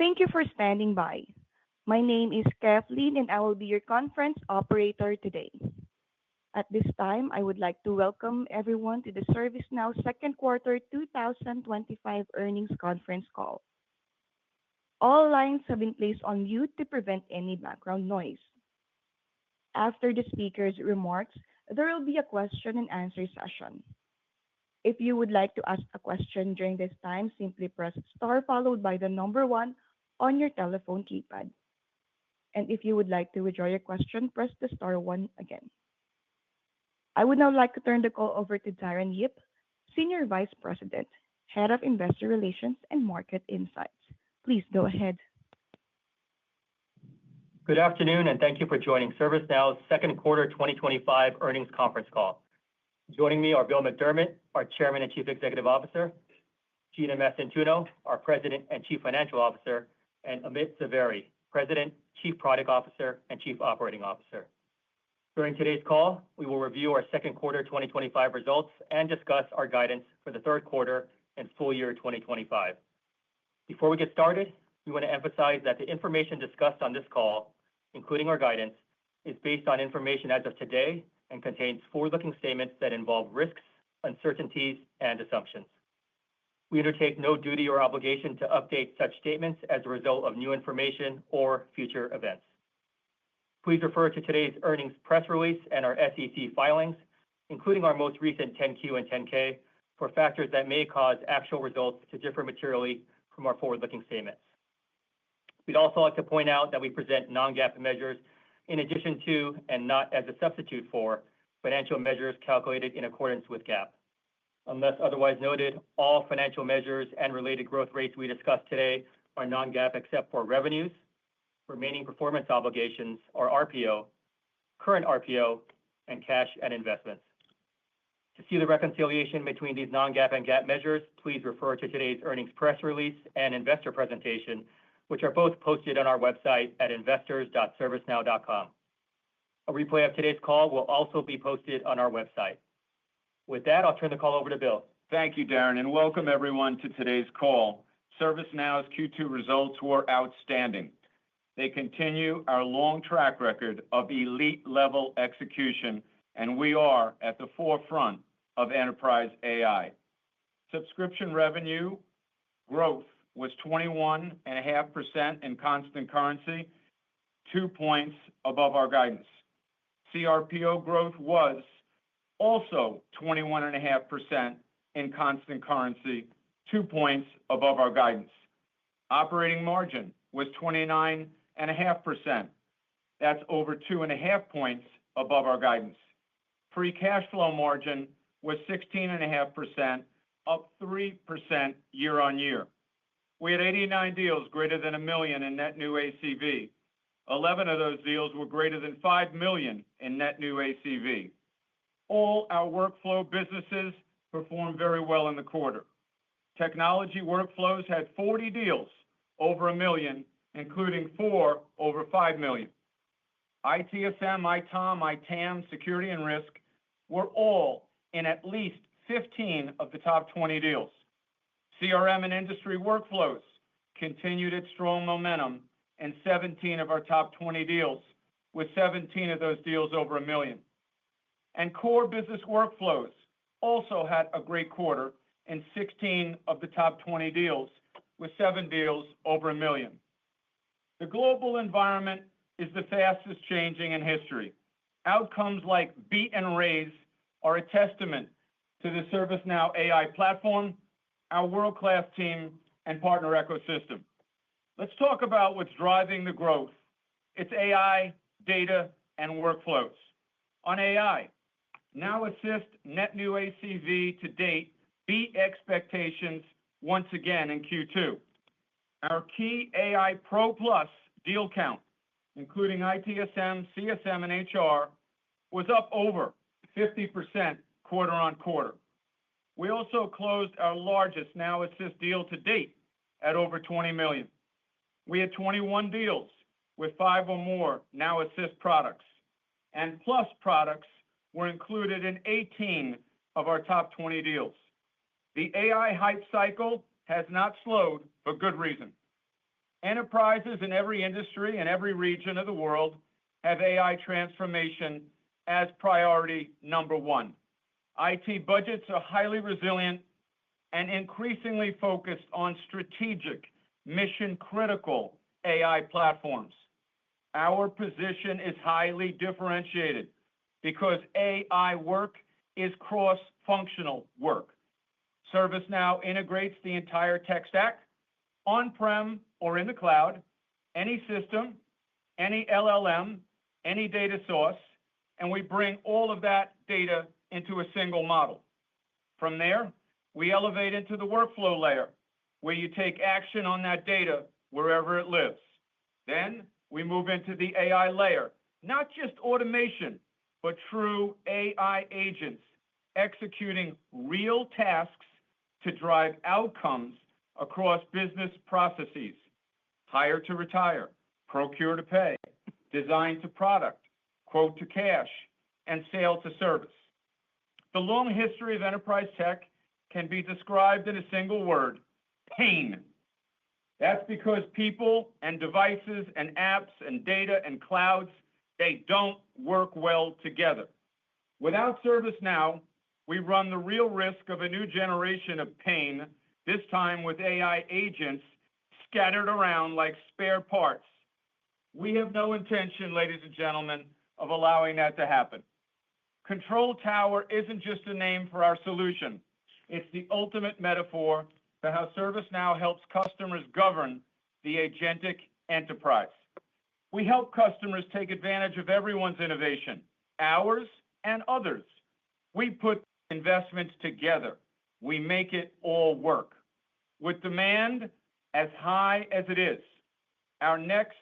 Thank you for standing by. My name is Kathleen, and I will be your conference operator today. At this time, I would like to welcome everyone to the ServiceNow second quarter 2025 earnings conference call. All lines have been placed on mute to prevent any background noise. After the speaker's remarks, there will be a question and answer session. If you would like to ask a question during this time, simply press star followed by the number one on your telephone keypad. And if you would like to withdraw your question, press the star one again. I would now like to turn the call over to Darren Yip, Senior Vice President, Head of Investor Relations and Market Insights. Please go ahead. Good afternoon, and thank you for joining ServiceNow's second quarter 2025 earnings conference call. Joining me are Bill McDermott, our Chairman and Chief Executive Officer, Gina Mastantuono, our President and Chief Financial Officer, and Amit Zavery, President, Chief Product Officer, and Chief Operating Officer. During today's call, we will review our second quarter 2025 results and discuss our guidance for the third quarter and full year 2025. Before we get started, we want to emphasize that the information discussed on this call, including our guidance, is based on information as of today and contains forward-looking statements that involve risks, uncertainties, and assumptions. We undertake no duty or obligation to update such statements as a result of new information or future events. Please refer to today's earnings press release and our SEC filings, including our most recent 10-Q and 10-K, for factors that may cause actual results to differ materially from our forward-looking statements. We'd also like to point out that we present non-GAAP measures in addition to, and not as a substitute for, financial measures calculated in accordance with GAAP. Unless otherwise noted, all financial measures and related growth rates we discuss today are non-GAAP except for revenues, remaining performance obligations, or RPO, current RPO, and cash and investments. To see the reconciliation between these non-GAAP and GAAP measures, please refer to today's earnings press release and investor presentation, which are both posted on our website at investors.servicenow.com. A replay of today's call will also be posted on our website. With that, I'll turn the call over to Bill. Thank you, Darren, and welcome everyone to today's call. ServiceNow's Q2 results were outstanding. They continue our long track record of elite-level execution, and we are at the forefront of enterprise AI. Subscription revenue growth was 21.5% in constant currency, 2 points above our guidance. CRPO growth was also 21.5% in constant currency, 2 points above our guidance. Operating margin was 29.5%. That's over 2.5 points above our guidance. Free cash flow margin was 16.5%, up 3% year on year. We had 89 deals greater than $1 million in net new ACV. 11 of those deals were greater than $5 million in net new ACV. All our workflow businesses performed very well in the quarter. Technology workflows had 40 deals over $1 million, including 4 over $5 million. ITSM, ITOM, ITAM, security and risk were all in at least 15 of the top 20 deals. CRM and industry workflows continued its strong momentum in 17 of our top 20 deals, with 17 of those deals over $1 million. And core business workflows also had a great quarter in 16 of the top 20 deals, with 7 deals over $1 million. The global environment is the fastest changing in history. Outcomes like beat and raise are a testament to the ServiceNow AI platform, our world-class team, and partner ecosystem. Let's talk about what's driving the growth. It's AI, data, and workflows. On AI, Now Assist net new ACV to date beat expectations once again in Q2. Our key AI Pro Plus deal count, including ITSM, CSM, and HR, was up over 50% quarter on quarter. We also closed our largest Now Assist deal to date at over $20 million. We had 21 deals with 5 or more Now Assist products, and Plus products were included in 18 of our top 20 deals. The AI hype cycle has not slowed for good reason. Enterprises in every industry and every region of the world have AI transformation as priority number one. IT budgets are highly resilient and increasingly focused on strategic, mission-critical AI platforms. Our position is highly differentiated because AI work is cross-functional work. ServiceNow integrates the entire tech stack, on-prem or in the cloud, any system, any LLM, any data source, and we bring all of that data into a single model. From there, we elevate into the workflow layer, where you take action on that data wherever it lives. Then we move into the AI layer, not just automation, but true AI agents executing real tasks to drive outcomes across business processes: hire to retire, procure to pay, design to product, quote to cash, and sale to service. The long history of enterprise tech can be described in a single word: pain. That's because people and devices and apps and data and clouds, they don't work well together. Without ServiceNow, we run the real risk of a new generation of pain, this time with AI agents scattered around like spare parts. We have no intention, ladies and gentlemen, of allowing that to happen. Control Tower isn't just a name for our solution. It's the ultimate metaphor for how ServiceNow helps customers govern the agentic enterprise. We help customers take advantage of everyone's innovation, ours and others. We put investments together. We make it all work. With demand as high as it is, our next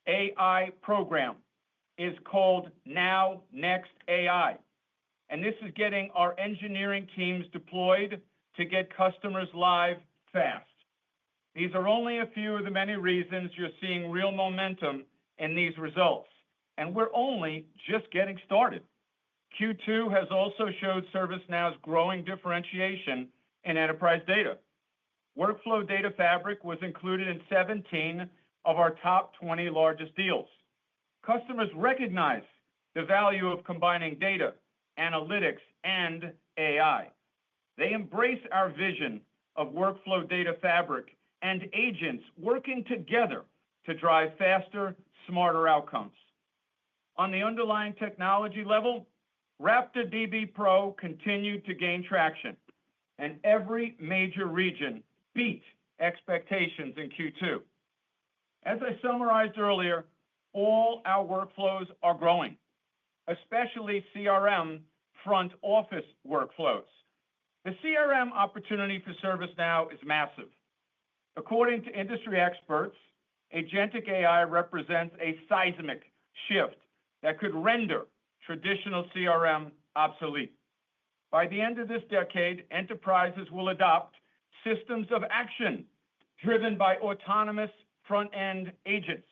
AI program is called Now Next AI. And this is getting our engineering teams deployed to get customers live fast. These are only a few of the many reasons you're seeing real momentum in these results. And we're only just getting started. Q2 has also showed ServiceNow's growing differentiation in enterprise data. Workflow Data Fabric was included in 17 of our top 20 largest deals. Customers recognize the value of combining data, analytics, and AI. They embrace our vision of Workflow Data Fabric and agents working together to drive faster, smarter outcomes. On the underlying technology level, RaptorDB Pro continued to gain traction, and every major region beat expectations in Q2. As I summarized earlier, all our workflows are growing, especially CRM front office workflows. The CRM opportunity for ServiceNow is massive. According to industry experts, agentic AI represents a seismic shift that could render traditional CRM obsolete. By the end of this decade, enterprises will adopt systems of action driven by autonomous front-end agents.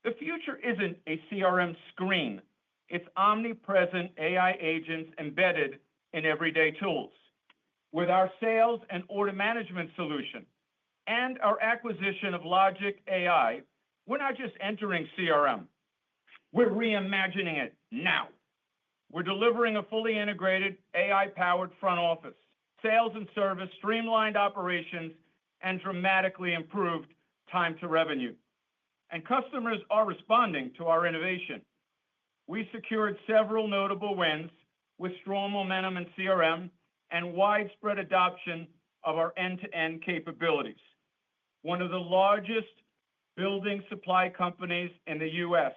The future isn't a CRM screen. It's omnipresent AI agents embedded in everyday tools. With our sales and order management solution and our acquisition of Logic AI, we're not just entering CRM. We're reimagining it now. We're delivering a fully integrated AI-powered front office, sales and service, streamlined operations, and dramatically improved time to revenue. And customers are responding to our innovation. We secured several notable wins with strong momentum in CRM and widespread adoption of our end-to-end capabilities. One of the largest building supply companies in the U.S.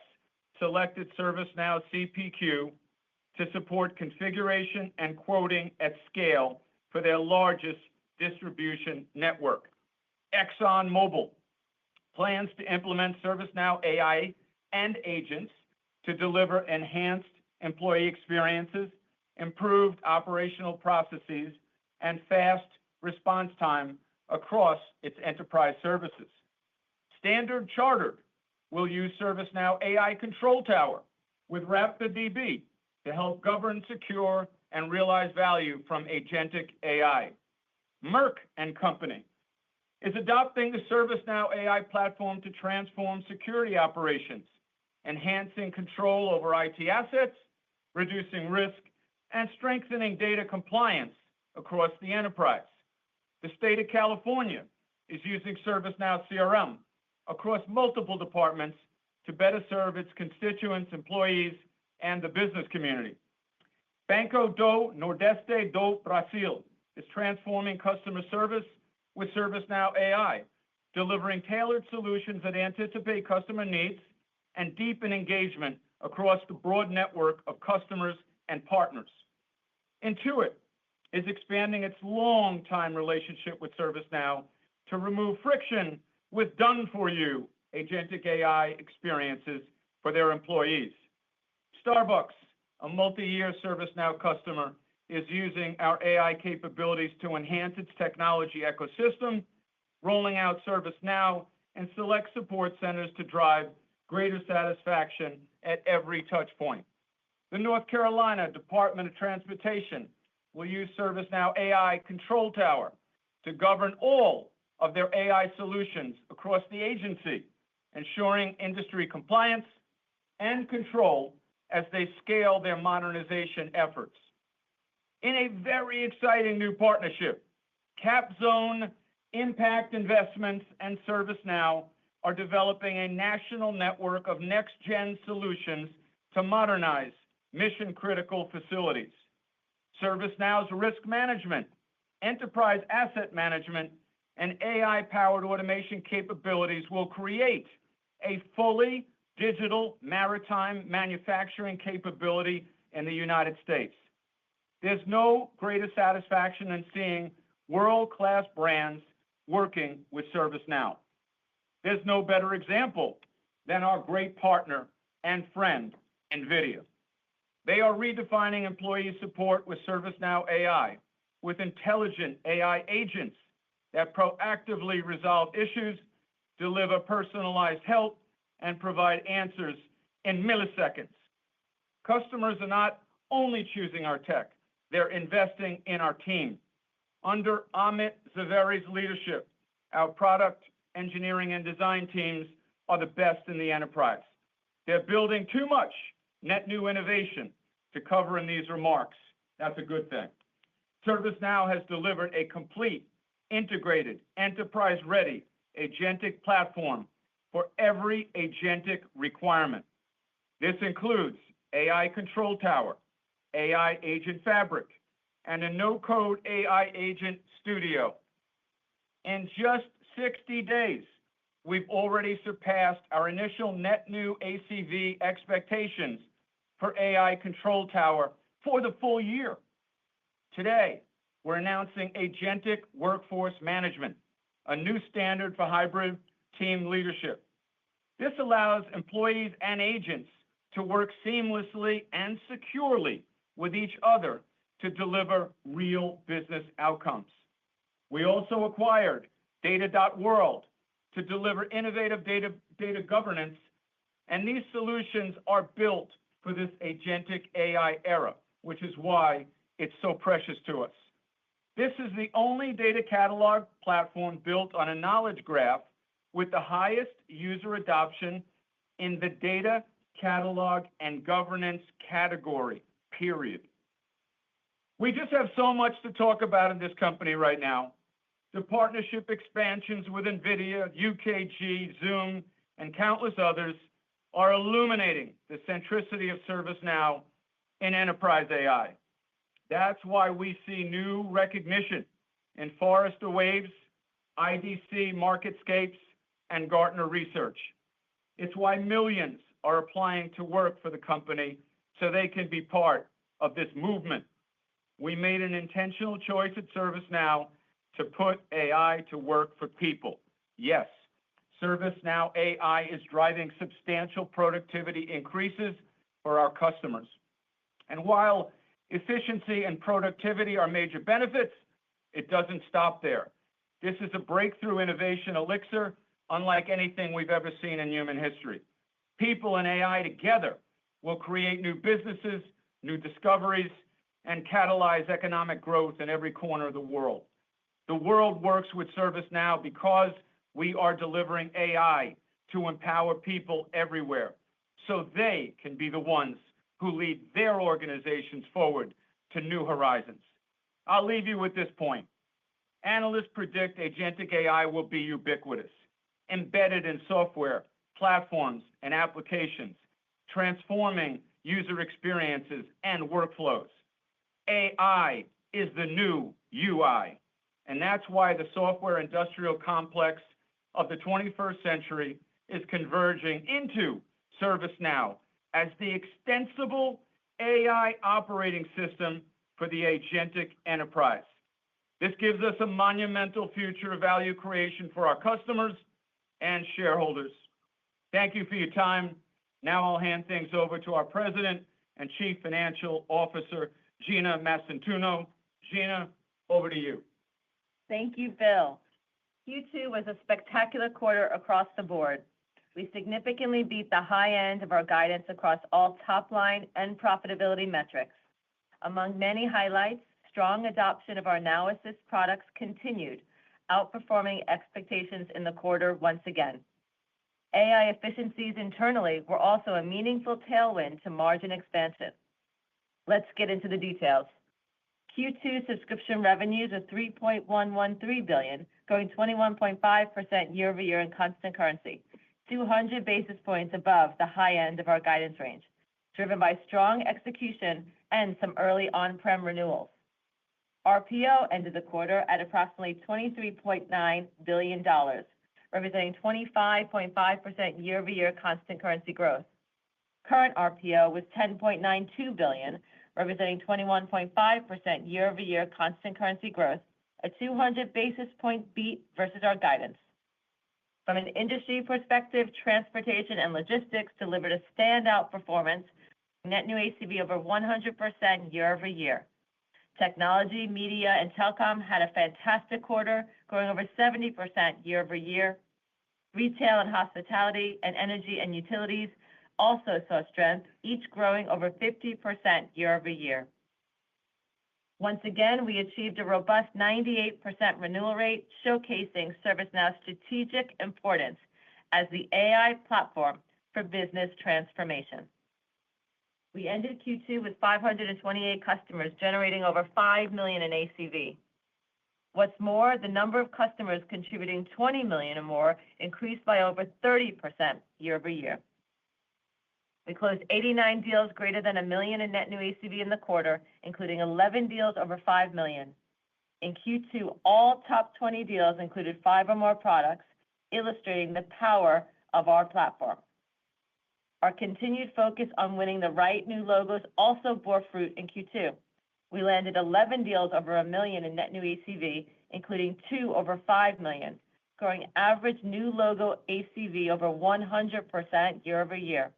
selected ServiceNow CPQ to support configuration and quoting at scale for their largest distribution network. ExxonMobil plans to implement ServiceNow AI and agents to deliver enhanced employee experiences, improved operational processes, and fast response time across its enterprise services. Standard Chartered will use ServiceNow AI Control Tower with RaptorDB to help govern, secure, and realize value from agentic AI. Merck and Company is adopting the ServiceNow AI platform to transform security operations, enhancing control over IT assets, reducing risk, and strengthening data compliance across the enterprise. The state of California is using ServiceNow CRM across multiple departments to better serve its constituents, employees, and the business community. Banco do Nordeste do Brasil is transforming customer service with ServiceNow AI, delivering tailored solutions that anticipate customer needs and deepen engagement across the broad network of customers and partners. Intuit is expanding its long-time relationship with ServiceNow to remove friction with done-for-you agentic AI experiences for their employees. Starbucks, a multi-year ServiceNow customer, is using our AI capabilities to enhance its technology ecosystem, rolling out ServiceNow and select support centers to drive greater satisfaction at every touch point. The North Carolina Department of Transportation will use ServiceNow AI Control Tower to govern all of their AI solutions across the agency, ensuring industry compliance and control as they scale their modernization efforts. In a very exciting new partnership, CapZone, Impact Investments, and ServiceNow are developing a national network of next-gen solutions to modernize mission-critical facilities. ServiceNow's risk management, enterprise asset management, and AI-powered automation capabilities will create a fully digital maritime manufacturing capability in the United States. There's no greater satisfaction than seeing world-class brands working with ServiceNow. There's no better example than our great partner and friend, NVIDIA. They are redefining employee support with ServiceNow AI, with intelligent AI agents that proactively resolve issues, deliver personalized help, and provide answers in milliseconds. Customers are not only choosing our tech, they're investing in our team. Under Amit Zaveri's leadership, our product, engineering, and design teams are the best in the enterprise. They're building too much net new innovation to cover in these remarks. That's a good thing. ServiceNow has delivered a complete, integrated, enterprise-ready agentic platform for every agentic requirement. This includes AI Control Tower, AI Agent Fabric, and a no-code AI Agent Studio. In just 60 days, we've already surpassed our initial net new ACV expectations for AI Control Tower for the full year. Today, we're announcing Agentic Workforce Management, a new standard for hybrid team leadership. This allows employees and agents to work seamlessly and securely with each other to deliver real business outcomes. We also acquired Data.World to deliver innovative data governance, and these solutions are built for this agentic AI era, which is why it's so precious to us. This is the only data catalog platform built on a knowledge graph with the highest user adoption in the data catalog and governance category, period. We just have so much to talk about in this company right now. The partnership expansions with NVIDIA, UKG, Zoom, and countless others are illuminating the centricity of ServiceNow in enterprise AI. That's why we see new recognition in Forrester Waves, IDC MarketScapes, and Gartner Research. It's why millions are applying to work for the company so they can be part of this movement. We made an intentional choice at ServiceNow to put AI to work for people. Yes, ServiceNow AI is driving substantial productivity increases for our customers. And while efficiency and productivity are major benefits, it doesn't stop there. This is a breakthrough innovation elixir unlike anything we've ever seen in human history. People and AI together will create new businesses, new discoveries, and catalyze economic growth in every corner of the world. The world works with ServiceNow because we are delivering AI to empower people everywhere so they can be the ones who lead their organizations forward to new horizons. I'll leave you with this point. Analysts predict agentic AI will be ubiquitous, embedded in software, platforms, and applications, transforming user experiences and workflows. AI is the new UI, and that's why the software industrial complex of the 21st century is converging into ServiceNow as the extensible AI operating system for the agentic enterprise. This gives us a monumental future of value creation for our customers and shareholders. Thank you for your time. Now I'll hand things over to our President and Chief Financial Officer, Gina Mastantuono. Gina, over to you. Thank you, Bill. Q2 was a spectacular quarter across the board. We significantly beat the high end of our guidance across all top line and profitability metrics. Among many highlights, strong adoption of our Now Assist products continued, outperforming expectations in the quarter once again. AI efficiencies internally were also a meaningful tailwind to margin expansion. Let's get into the details. Q2 subscription revenues of $3.113 billion, growing 21.5% year over year in constant currency, 200 basis points above the high end of our guidance range, driven by strong execution and some early on-prem renewals. RPO ended the quarter at approximately $23.9 billion, representing 25.5% year over year constant currency growth. Current RPO was $10.92 billion, representing 21.5% year over year constant currency growth, a 200 basis point beat versus our guidance. From an industry perspective, transportation and logistics delivered a standout performance, net new ACV over 100% year over year. Technology, media, and telecom had a fantastic quarter, growing over 70% year over year. Retail and hospitality and energy and utilities also saw strength, each growing over 50% year over year. Once again, we achieved a robust 98% renewal rate, showcasing ServiceNow's strategic importance as the AI platform for business transformation. We ended Q2 with 528 customers generating over $5 million in ACV. What's more, the number of customers contributing $20 million or more increased by over 30% year over year. We closed 89 deals greater than $1 million in net new ACV in the quarter, including 11 deals over $5 million. In Q2, all top 20 deals included 5 or more products, illustrating the power of our platform. Our continued focus on winning the right new logos also bore fruit in Q2. We landed 11 deals over $1 million in net new ACV, including 2 over $5 million, growing average new logo ACV over 100% year over year.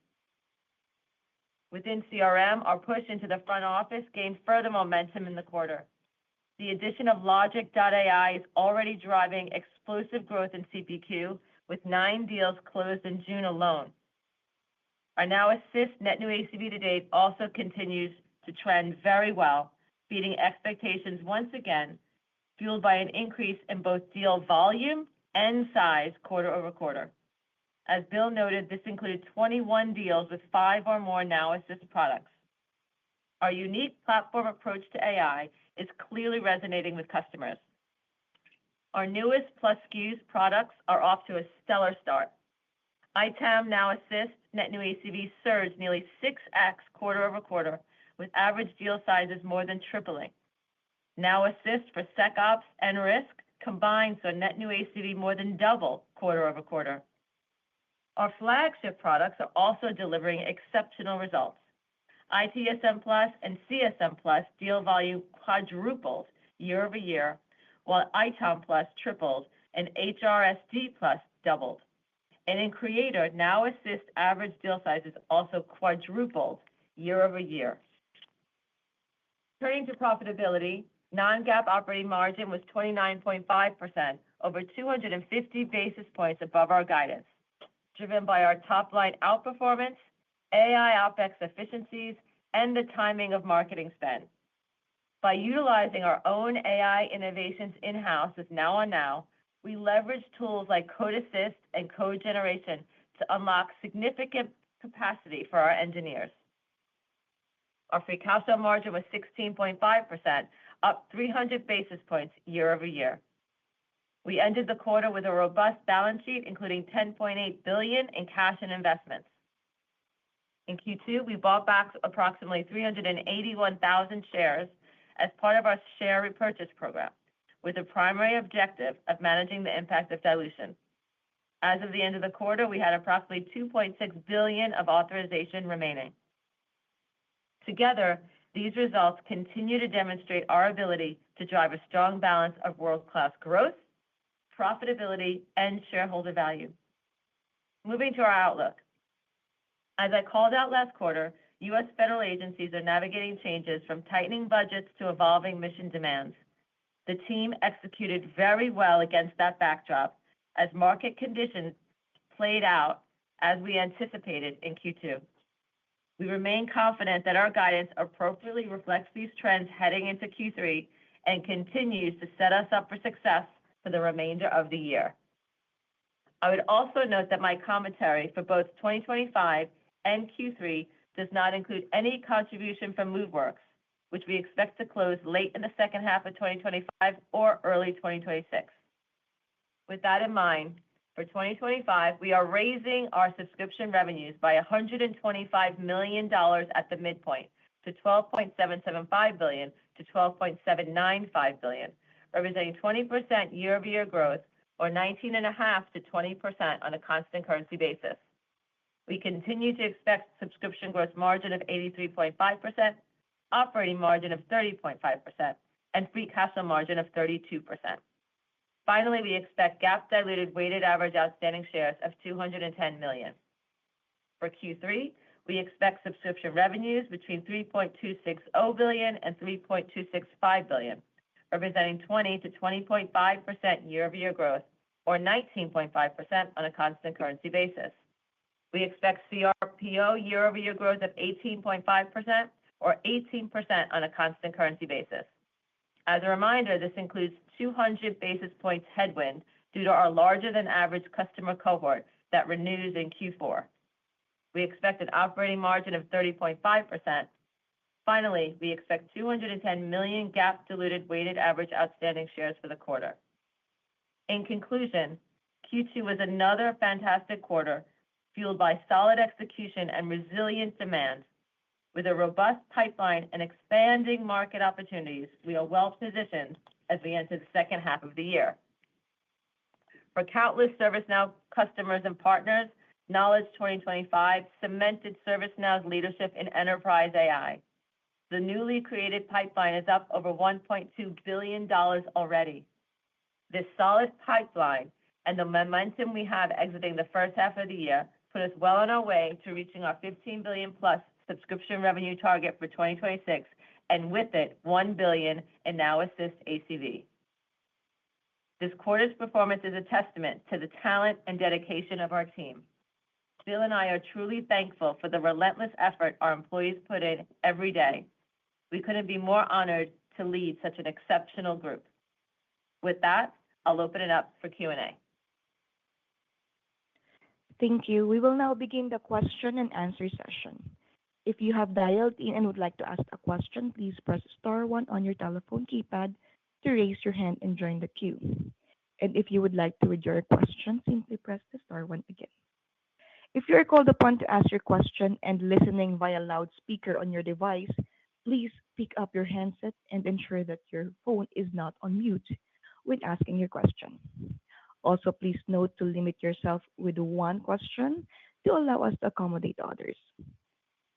Within CRM, our push into the front office gained further momentum in the quarter. The addition of Logic.ai is already driving explosive growth in CPQ, with 9 deals closed in June alone. Our Now Assist net new ACV to date also continues to trend very well, beating expectations once again, fueled by an increase in both deal volume and size quarter over quarter. As Bill noted, this included 21 deals with 5 or more Now Assist products. Our unique platform approach to AI is clearly resonating with customers. Our newest Plus SKUs products are off to a stellar start. ITAM Now Assist net new ACV surged nearly 6x quarter over quarter, with average deal sizes more than tripling. Now Assist for SecOps and risk combined saw net new ACV more than double quarter over quarter. Our flagship products are also delivering exceptional results. ITSM Plus and CSM Plus deal volume quadrupled year over year, while ITOM Plus tripled and HRSD Plus doubled. And in Creator, Now Assist average deal sizes also quadrupled year over year. Turning to profitability, non-GAAP operating margin was 29.5%, over 250 basis points above our guidance, driven by our top-line outperformance, AI OpEx efficiencies, and the timing of marketing spend. By utilizing our own AI innovations in-house with Now on Now, we leverage tools like Code Assist and code generation to unlock significant capacity for our engineers. Our free cash flow margin was 16.5%, up 300 basis points year over year. We ended the quarter with a robust balance sheet, including $10.8 billion in cash and investments. In Q2, we bought back approximately 381,000 shares as part of our share repurchase program, with the primary objective of managing the impact of dilution. As of the end of the quarter, we had approximately $2.6 billion of authorization remaining. Together, these results continue to demonstrate our ability to drive a strong balance of world-class growth, profitability, and shareholder value. Moving to our outlook. As I called out last quarter, U.S. federal agencies are navigating changes from tightening budgets to evolving mission demands. The team executed very well against that backdrop as market conditions played out as we anticipated in Q2. We remain confident that our guidance appropriately reflects these trends heading into Q3 and continues to set us up for success for the remainder of the year. I would also note that my commentary for both 2025 and Q3 does not include any contribution from MoveWorks, which we expect to close late in the second half of 2025 or early 2026. With that in mind, for 2025, we are raising our subscription revenues by $125 million at the midpoint to $12.775 billion to $12.795 billion, representing 20% year-over-year growth or 19.5% to 20% on a constant currency basis. We continue to expect subscription gross margin of 83.5%, operating margin of 30.5%, and free cash flow margin of 32%. Finally, we expect GAAP diluted weighted average outstanding shares of 210 million. For Q3, we expect subscription revenues between $3.260 billion and $3.265 billion, representing 20 to 20.5% year-over-year growth or 19.5% on a constant currency basis. We expect CRPO year-over-year growth of 18.5% or 18% on a constant currency basis. As a reminder, this includes 200 basis points headwind due to our larger than average customer cohort that renews in Q4. We expect an operating margin of 30.5%. Finally, we expect 210 million GAAP diluted weighted average outstanding shares for the quarter. In conclusion, Q2 was another fantastic quarter, fueled by solid execution and resilient demand. With a robust pipeline and expanding market opportunities, we are well positioned as we enter the second half of the year. For countless ServiceNow customers and partners, Knowledge 2025 cemented ServiceNow's leadership in enterprise AI. The newly created pipeline is up over $1.2 billion already. This solid pipeline and the momentum we have exiting the first half of the year put us well on our way to reaching our $15 billion plus subscription revenue target for 2026, and with it, $1 billion in Now Assist ACV. This quarter's performance is a testament to the talent and dedication of our team. Bill and I are truly thankful for the relentless effort our employees put in every day. We couldn't be more honored to lead such an exceptional group. With that, I'll open it up for Q&A. Thank you. We will now begin the question and answer session. If you have dialed in and would like to ask a question, please press star one on your telephone keypad to raise your hand and join the queue. And if you would like to withdraw your question, simply press the star one again. If you are called upon to ask your question and listening via loudspeaker on your device, please pick up your handset and ensure that your phone is not on mute when asking your question. Also, please note to limit yourself with one question to allow us to accommodate others.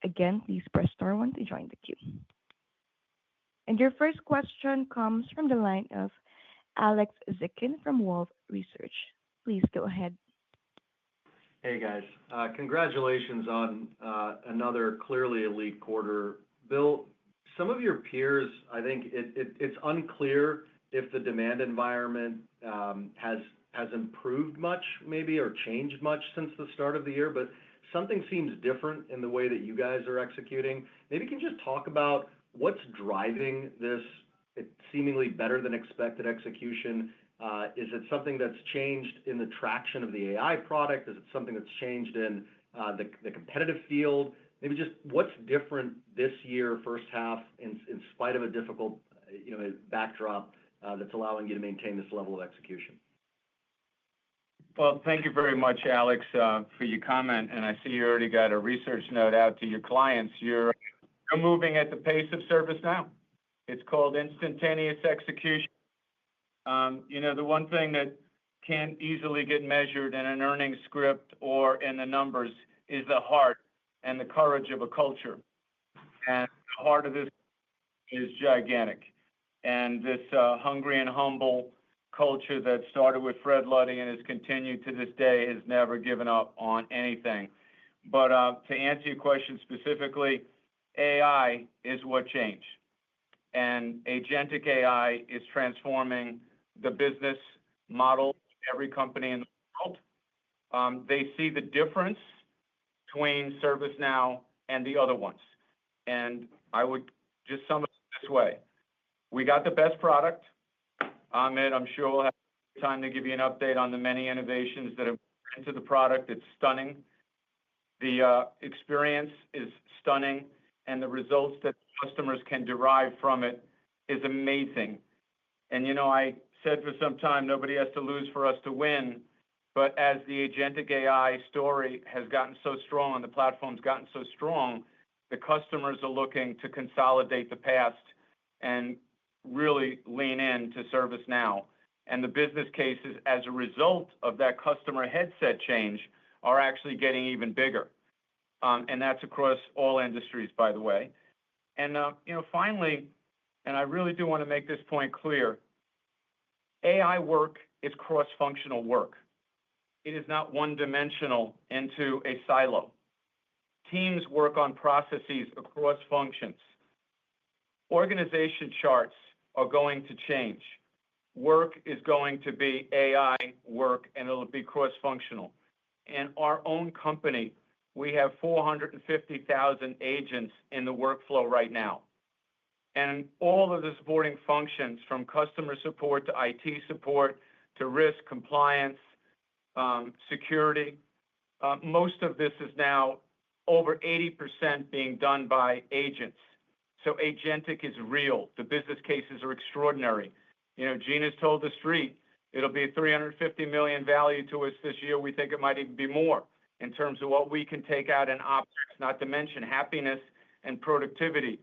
Again, please press star one to join the queue. And your first question comes from the line of Alex Zukin from Wolfe Research. Please go ahead. Hey guys, congratulations on another clearly elite quarter. Bill, some of your peers, I think it's unclear if the demand environment has improved much, maybe, or changed much since the start of the year, but something seems different in the way that you guys are executing. Maybe you can just talk about What's driving this seemingly better than expected execution? Is it something that's changed in the traction of the AI product? Is it something that's changed in the competitive field? Maybe just what's different this year, first half, in spite of a difficult backdrop that's allowing you to maintain this level of execution? Well, thank you very much, Alex, for your comment. And I see you already got a research note out to your clients. You're moving at the pace of ServiceNow. It's called instantaneous execution. The one thing that can't easily get measured in an earnings script or in the numbers is the heart and the courage of a culture. And the heart of this is gigantic. And this hungry and humble culture that started with Fred Luddy and has continued to this day has never given up on anything. But to answer your question specifically, AI is what changed. And agentic AI is transforming the business model of every company in the world. They see the difference between ServiceNow and the other ones. And I would just sum it this way. We got the best product. Ahmed, I'm sure we'll have time to give you an update on the many innovations that have gone into the product. It's stunning. The experience is stunning, and the results that customers can derive from it is amazing. And I said for some time, nobody has to lose for us to win. But as the agentic AI story has gotten so strong and the platform's gotten so strong, the customers are looking to consolidate the past and really lean in to ServiceNow. And the business cases as a result of that customer headset change are actually getting even bigger. And that's across all industries, by the way. And, finally, and I really do want to make this point clear, AI work is cross-functional work. It is not one-dimensional into a silo. Teams work on processes across functions. Organization charts are going to change. Work is going to be AI work, and it'll be cross-functional. In our own company, we have 450,000 agents in the workflow right now. And all of the supporting functions, from customer support to IT support to risk, compliance, security, most of this is now over 80% being done by agents. So agentic is real. The business cases are extraordinary. Gina's told the street it'll be $350 million value to us this year. We think it might even be more in terms of what we can take out in OpEx, not to mention happiness and productivity.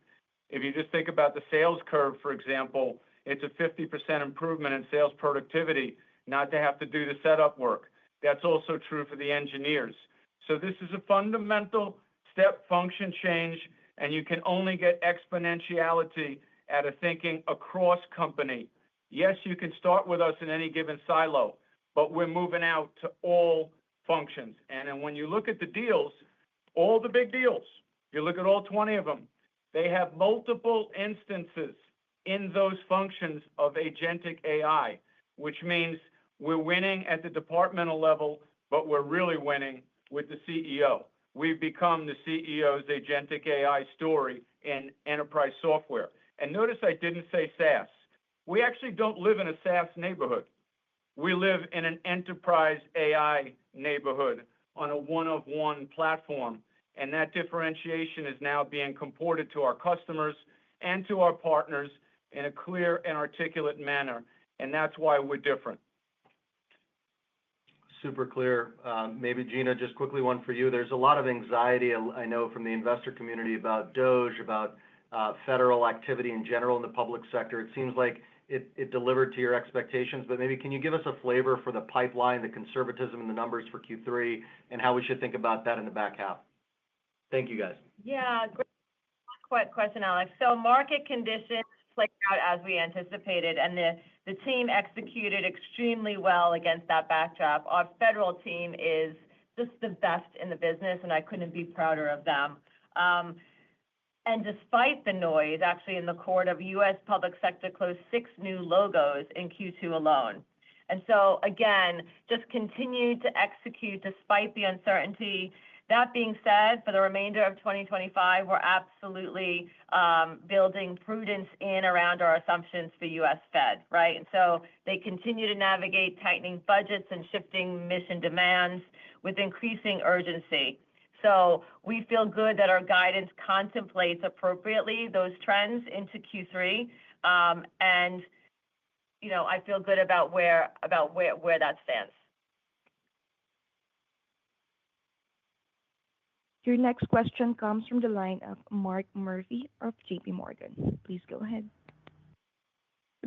If you just think about the sales curve, for example, it's a 50% improvement in sales productivity, not to have to do the setup work. That's also true for the engineers. So this is a fundamental step function change, and you can only get exponentiality out of thinking across company. Yes, you can start with us in any given silo, but we're moving out to all functions. And then when you look at the deals, all the big deals, you look at all 20 of them, they have multiple instances in those functions of agentic AI, which means we're winning at the departmental level, but we're really winning with the CEO. We've become the CEO's agentic AI story in enterprise software. And notice I didn't say SaaS. We actually don't live in a SaaS neighborhood. We live in an enterprise AI neighborhood on a one-of-one platform. And that differentiation is now being comported to our customers and to our partners in a clear and articulate manner. And that's why we're different. Super clear. Maybe, Gina, just quickly one for you. There's a lot of anxiety, I know, from the investor community about DOGE, about federal activity in general in the public sector. It seems like it delivered to your expectations, but maybe can you give us a flavor for the pipeline, the conservatism in the numbers for Q3, and how we should think about that in the back half? Thank you, guys. Yeah, great question, Alex. So market conditions played out as we anticipated, and the team executed extremely well against that backdrop. Our federal team is just the best in the business, and I couldn't be prouder of them. And despite the noise, actually in the quarter, U.S. public sector closed 6 new logos in Q2 alone. And so, again, just continued to execute despite the uncertainty. That being said, for the remainder of 2025, we're absolutely building prudence in around our assumptions for U.S. Fed, right? And so they continue to navigate tightening budgets and shifting mission demands with increasing urgency. So we feel good that our guidance contemplates appropriately those trends into Q3. And, you know, I feel good about where that stands. Your next question comes from the line of Mark Murphy of JP Morgan. Please go ahead.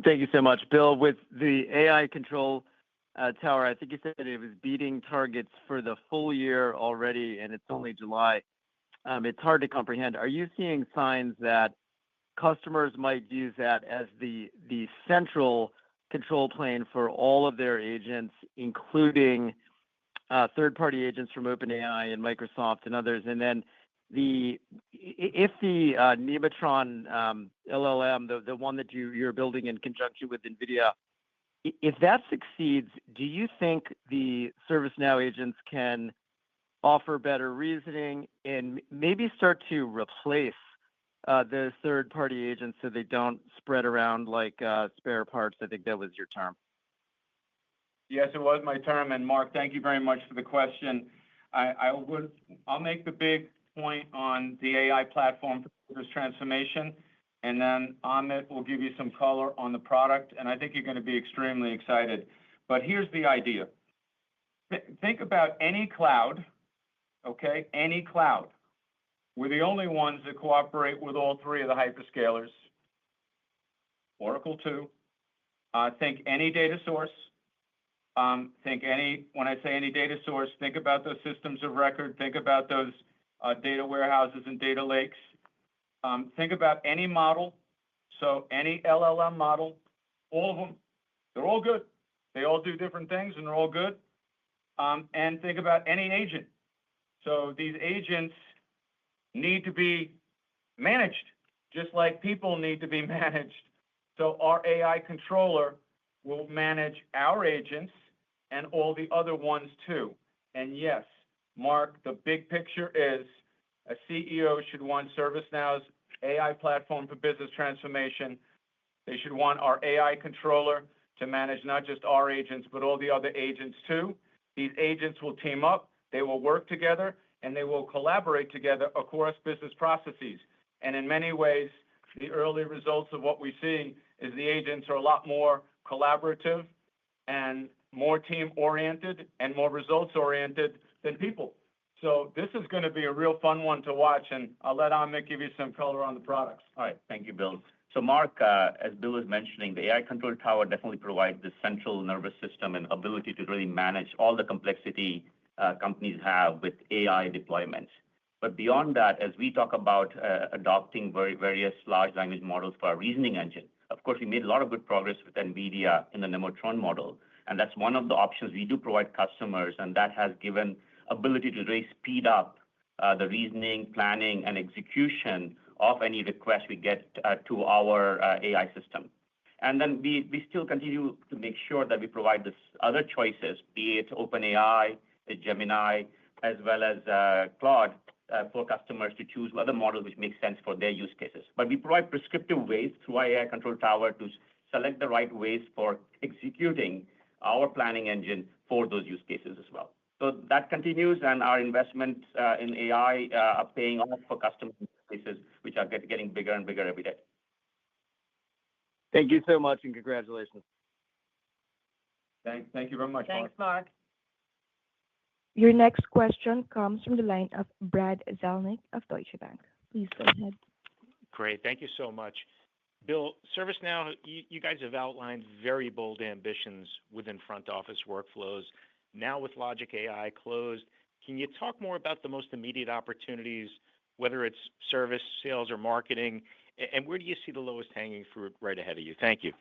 Thank you so much, Bill. With the AI control tower, I think you said it was beating targets for the full year already, and it's only July. It's hard to comprehend. Are you seeing signs that customers might use that as the central control plane for all of their agents, including third-party agents from OpenAI and Microsoft and others? And then if the Nematron LLM, the one that you're building in conjunction with NVIDIA, if that succeeds, do you think the ServiceNow agents can offer better reasoning and maybe start to replace the third-party agents so they don't spread around like spare parts? I think that was your term. Yes, it was my term. And Mark, thank you very much for the question. I'll make the big point on the AI platform for business transformation, and then Amit will give you some color on the product, and I think you're going to be extremely excited. But here's the idea. Think about any cloud, okay? Any cloud. We're the only ones that cooperate with all three of the hyperscalers. Oracle too. Think any data source. When I say any data source, think about those systems of record. Think about those data warehouses and data lakes. Think about any model. So any LLM model, all of them, they're all good. They all do different things and they're all good. And think about any agent. So these agents need to be managed, just like people need to be managed. So our AI controller will manage our agents and all the other ones too. And yes, Mark, the big picture is a CEO should want ServiceNow's AI platform for business transformation. They should want our AI controller to manage not just our agents, but all the other agents too. These agents will team up, they will work together, and they will collaborate together across business processes. And in many ways, the early results of what we see is the agents are a lot more collaborative and more team-oriented and more results-oriented than people. So this is going to be a real fun one to watch, and I'll let Amit give you some color on the products. All right, thank you, Bill. So Mark, as Bill was mentioning, the AI Control Tower definitely provides the central nervous system and ability to really manage all the complexity companies have with AI deployments. But beyond that, as we talk about adopting various large language models for our reasoning engine, of course, we made a lot of good progress with NVIDIA in the Nematron model. And that's one of the options we do provide customers, and that has given ability to really speed up the reasoning, planning, and execution of any request we get to our AI system. And then we still continue to make sure that we provide this other choices, be it OpenAI, Gemini, as well as Claude, for customers to choose other models which make sense for their use cases. But we provide prescriptive ways through our AI Control Tower to select the right ways for executing our planning engine for those use cases as well. So that continues, and our investments in AI are paying off for customer use cases, which are getting bigger and bigger every day. Thank you so much, and congratulations. Thank you very much, Mark. Thanks, Mark. Your next question comes from the line of Brad Zelnick of Deutsche Bank. Please go ahead. Great. Thank you so much. Bill, ServiceNow, you guys have outlined very bold ambitions within front office workflows. Now with Logic AI closed, can you talk more about the most immediate opportunities, whether it's service, sales, or marketing, and where do you see the lowest hanging fruit right ahead of you? Thank you.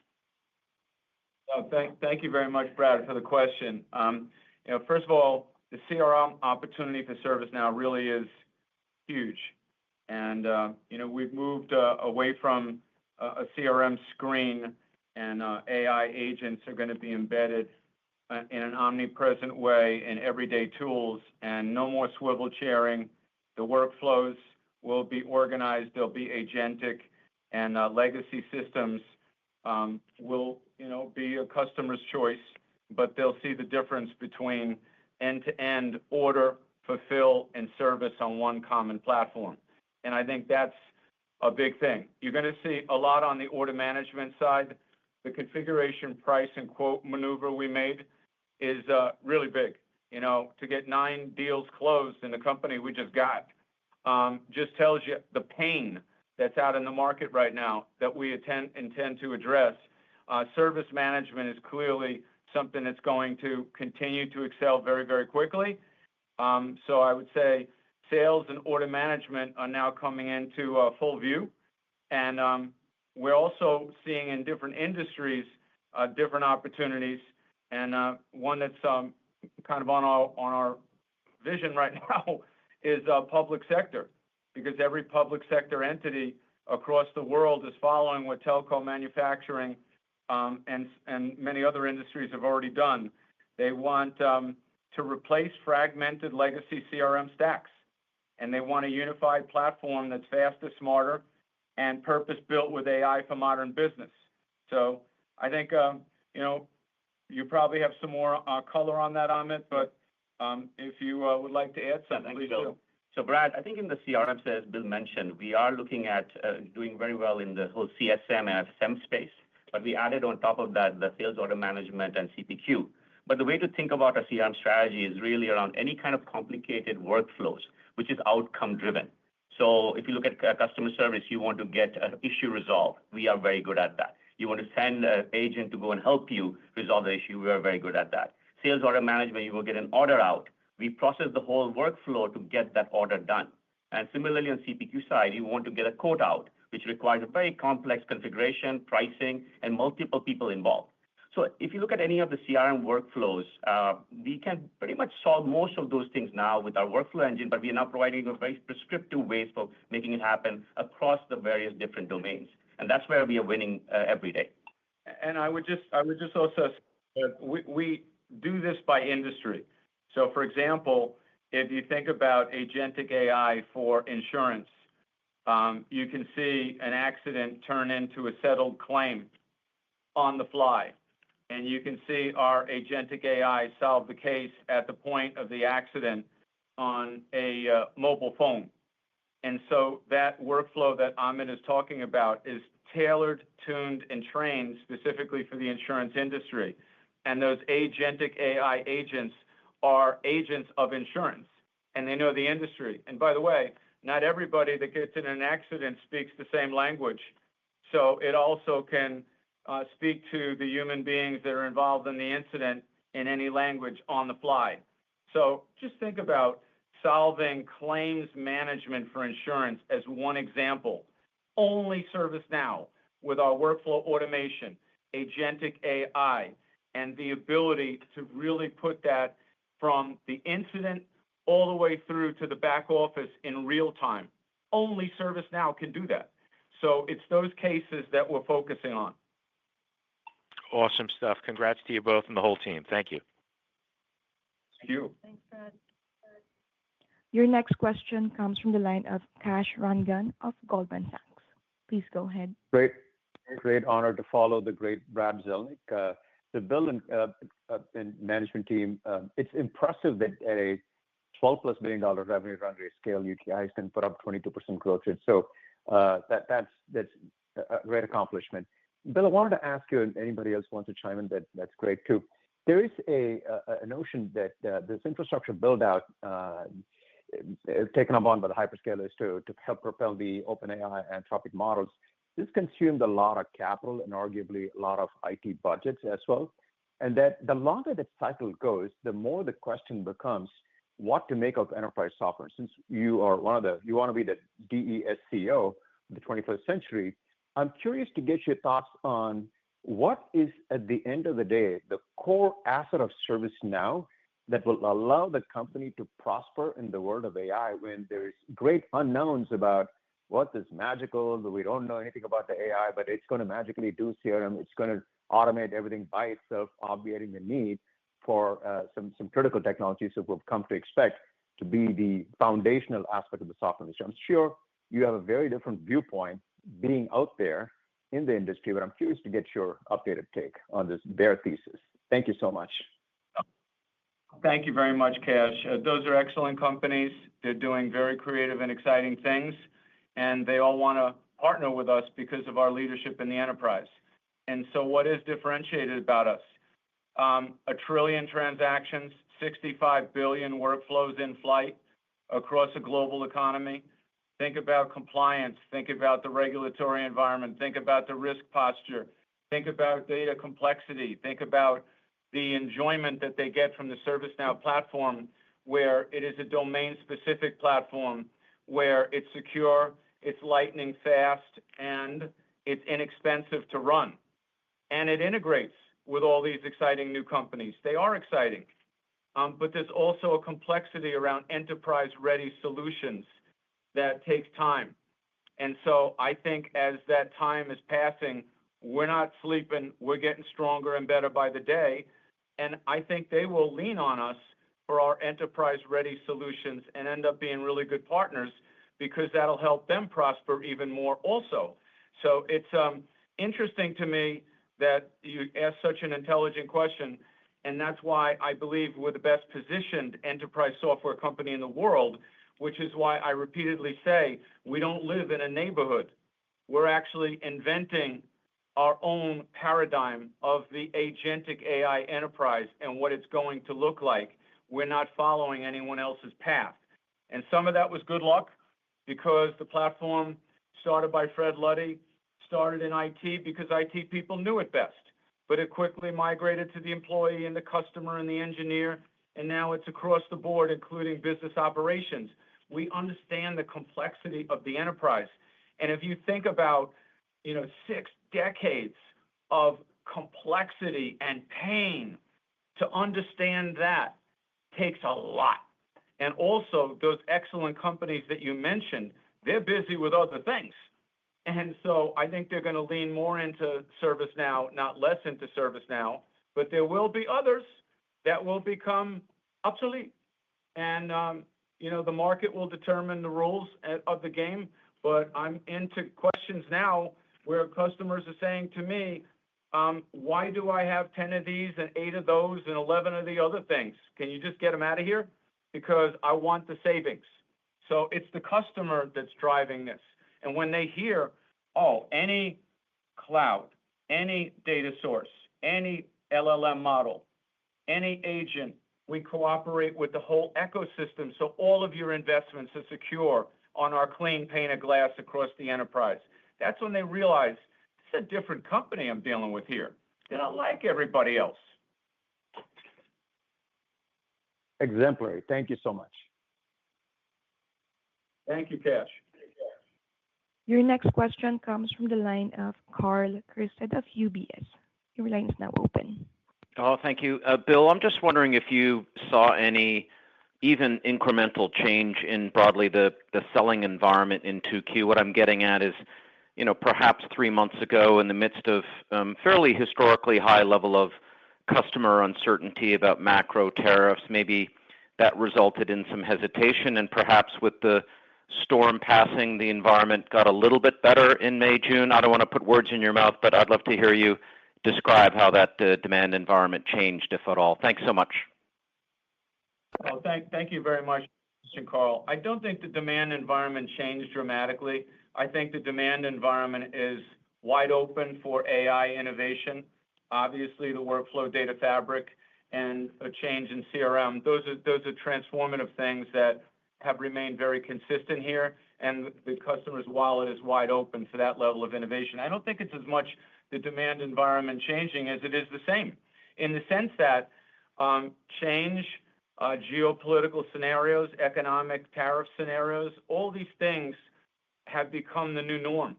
Thank you very much, Brad, for the question. First of all, the CRM opportunity for ServiceNow really is huge. And, we've moved away from a CRM screen, and AI agents are going to be embedded in an omnipresent way in everyday tools, and no more swivel chairing. The workflows will be organized, they'll be agentic, and legacy systems will, be a customer's choice, but they'll see the difference between end-to-end order, fulfill, and service on one common platform. And I think that's a big thing. You're going to see a lot on the order management side. The configuration, price, and quote maneuver we made is really big. To get 9 deals closed in the company we just got just tells you the pain that's out in the market right now that we intend to address. Service management is clearly something that's going to continue to excel very, very quickly. So I would say sales and order management are now coming into full view. And we're also seeing in different industries different opportunities. And one that's kind of on our vision right now is public sector, because every public sector entity across the world is following what telco, manufacturing, and many other industries have already done. They want to replace fragmented legacy CRM stacks, and they want a unified platform that's faster, smarter, and purpose-built with AI for modern business. So I think, you probably have some more color on that, Amit, but if you would like to add something, please do. So, Brad, I think in the CRM, as Bill mentioned, we are looking at doing very well in the whole CSM and FSM space, but we added on top of that the sales order management and CPQ. But the way to think about a CRM strategy is really around any kind of complicated workflows, which is outcome-driven. So if you look at customer service, you want to get an issue resolved. We are very good at that. You want to send an agent to go and help you resolve the issue. We are very good at that. Sales order management, you will get an order out. We process the whole workflow to get that order done. And similarly, on CPQ side, you want to get a quote out, which requires a very complex configuration, pricing, and multiple people involved. So if you look at any of the CRM workflows, we can pretty much solve most of those things now with our workflow engine, but we are now providing a very prescriptive ways for making it happen across the various different domains. And that's where we are winning every day. And I would just also say we do this by industry. So, for example, if you think about agentic AI for insurance, you can see an accident turn into a settled claim on the fly. And you can see our agentic AI solve the case at the point of the accident on a mobile phone. And so that workflow that Amit is talking about is tailored, tuned, and trained specifically for the insurance industry. And those agentic AI agents are agents of insurance, and they know the industry. And by the way, not everybody that gets in an accident speaks the same language. So it also can speak to the human beings that are involved in the incident in any language on the fly. So just think about solving claims management for insurance as one example. Only ServiceNow with our workflow automation, agentic AI, and the ability to really put that from the incident all the way through to the back office in real time. Only ServiceNow can do that. So it's those cases that we're focusing on. Awesome stuff. Congrats to you both and the whole team. Thank you. Thank you. Thanks, Brad. Your next question comes from the line of Kash Rangan of Goldman Sachs. Please go ahead. Great honor to follow the great Brad Zelnick. The Bill and management team, it's impressive that at a $12+ billion revenue run rate scale, you guys can put up 22% growth rate. So that's a great accomplishment. Bill, I wanted to ask you, and anybody else wants to chime in, that's great too. There is a notion that this infrastructure build out taken up on by the hyperscalers to help propel the OpenAI Anthropic models. This consumed a lot of capital and arguably a lot of IT budgets as well. And that the longer that cycle goes, the more the question becomes what to make of enterprise software. Since you are you want to be the DESCO of the 21st century, I'm curious to get your thoughts on what is, at the end of the day, the core asset of ServiceNow that will allow the company to prosper in the world of AI when there's great unknowns about what is magical, we don't know anything about the AI, but it's going to magically do CRM, it's going to automate everything by itself, obviating the need for some critical technologies that we've come to expect to be the foundational aspect of the software industry. I'm sure you have a very different viewpoint being out there in the industry, but I'm curious to get your updated take on this bear thesis. Thank you so much. Thank you very much, Cash. Those are excellent companies. They're doing very creative and exciting things, and they all want to partner with us because of our leadership in the enterprise. And so what is differentiated about us? 1 trillion transactions, 65 billion workflows in flight across a global economy. Think about compliance. Think about the regulatory environment. Think about the risk posture. Think about data complexity. Think about the enjoyment that they get from the ServiceNow platform, where it is a domain-specific platform, where it's secure, it's lightning fast, and it's inexpensive to run. And it integrates with all these exciting new companies. They are exciting, but there's also a complexity around enterprise-ready solutions that takes time. And so I think as that time is passing, we're not sleeping. We're getting stronger and better by the day. And I think they will lean on us for our enterprise-ready solutions and end up being really good partners because that'll help them prosper even more also. So it's interesting to me that you ask such an intelligent question, and that's why I believe we're the best positioned enterprise software company in the world, which is why I repeatedly say we don't live in a neighborhood. We're actually inventing our own paradigm of the agentic AI enterprise and what it's going to look like. We're not following anyone else's path. And some of that was good luck because the platform started by Fred Luddy, started in IT because IT people knew it best. But it quickly migrated to the employee and the customer and the engineer, and now it's across the board, including business operations. We understand the complexity of the enterprise. And if you think about 6 decades of complexity and pain, to understand that takes a lot. And also, those excellent companies that you mentioned, they're busy with other things. And so I think they're going to lean more into ServiceNow, not less into ServiceNow, but there will be others that will become obsolete. And, the market will determine the rules of the game, but I'm into questions now where customers are saying to me, why do I have 10 of these and 8 of those and 11 of the other things? Can you just get them out of here? Because I want the savings. So it's the customer that's driving this. And when they hear, any cloud, any data source, any LLM model, any agent, we cooperate with the whole ecosystem so all of your investments are secure on our clean pane of glass across the enterprise. That's when they realize it's a different company I'm dealing with here. They're not like everybody else. Exemplary. Thank you so much. Thank you, Cash. Your next question comes from the line of Karl Keirstead of UBS. Your line is now open. Oh, thank you. Bill, I'm just wondering if you saw any even incremental change in broadly the selling environment in 2Q. What I'm getting at is, perhaps 3 months ago in the midst of fairly historically high level of customer uncertainty about macro tariffs, maybe that resulted in some hesitation, and perhaps with the storm passing, the environment got a little bit better in May, June. I don't want to put words in your mouth, but I'd love to hear you describe how that demand environment changed, if at all. Thanks so much. Well, thank you very much, Mr. Carl. I don't think the demand environment changed dramatically. I think the demand environment is wide open for AI innovation. Obviously, the workflow data fabric and a change in CRM, those are transformative things that have remained very consistent here, and the customer's wallet is wide open for that level of innovation. I don't think it's as much the demand environment changing as it is the same, in the sense that change, geopolitical scenarios, economic tariff scenarios, all these things have become the new norm.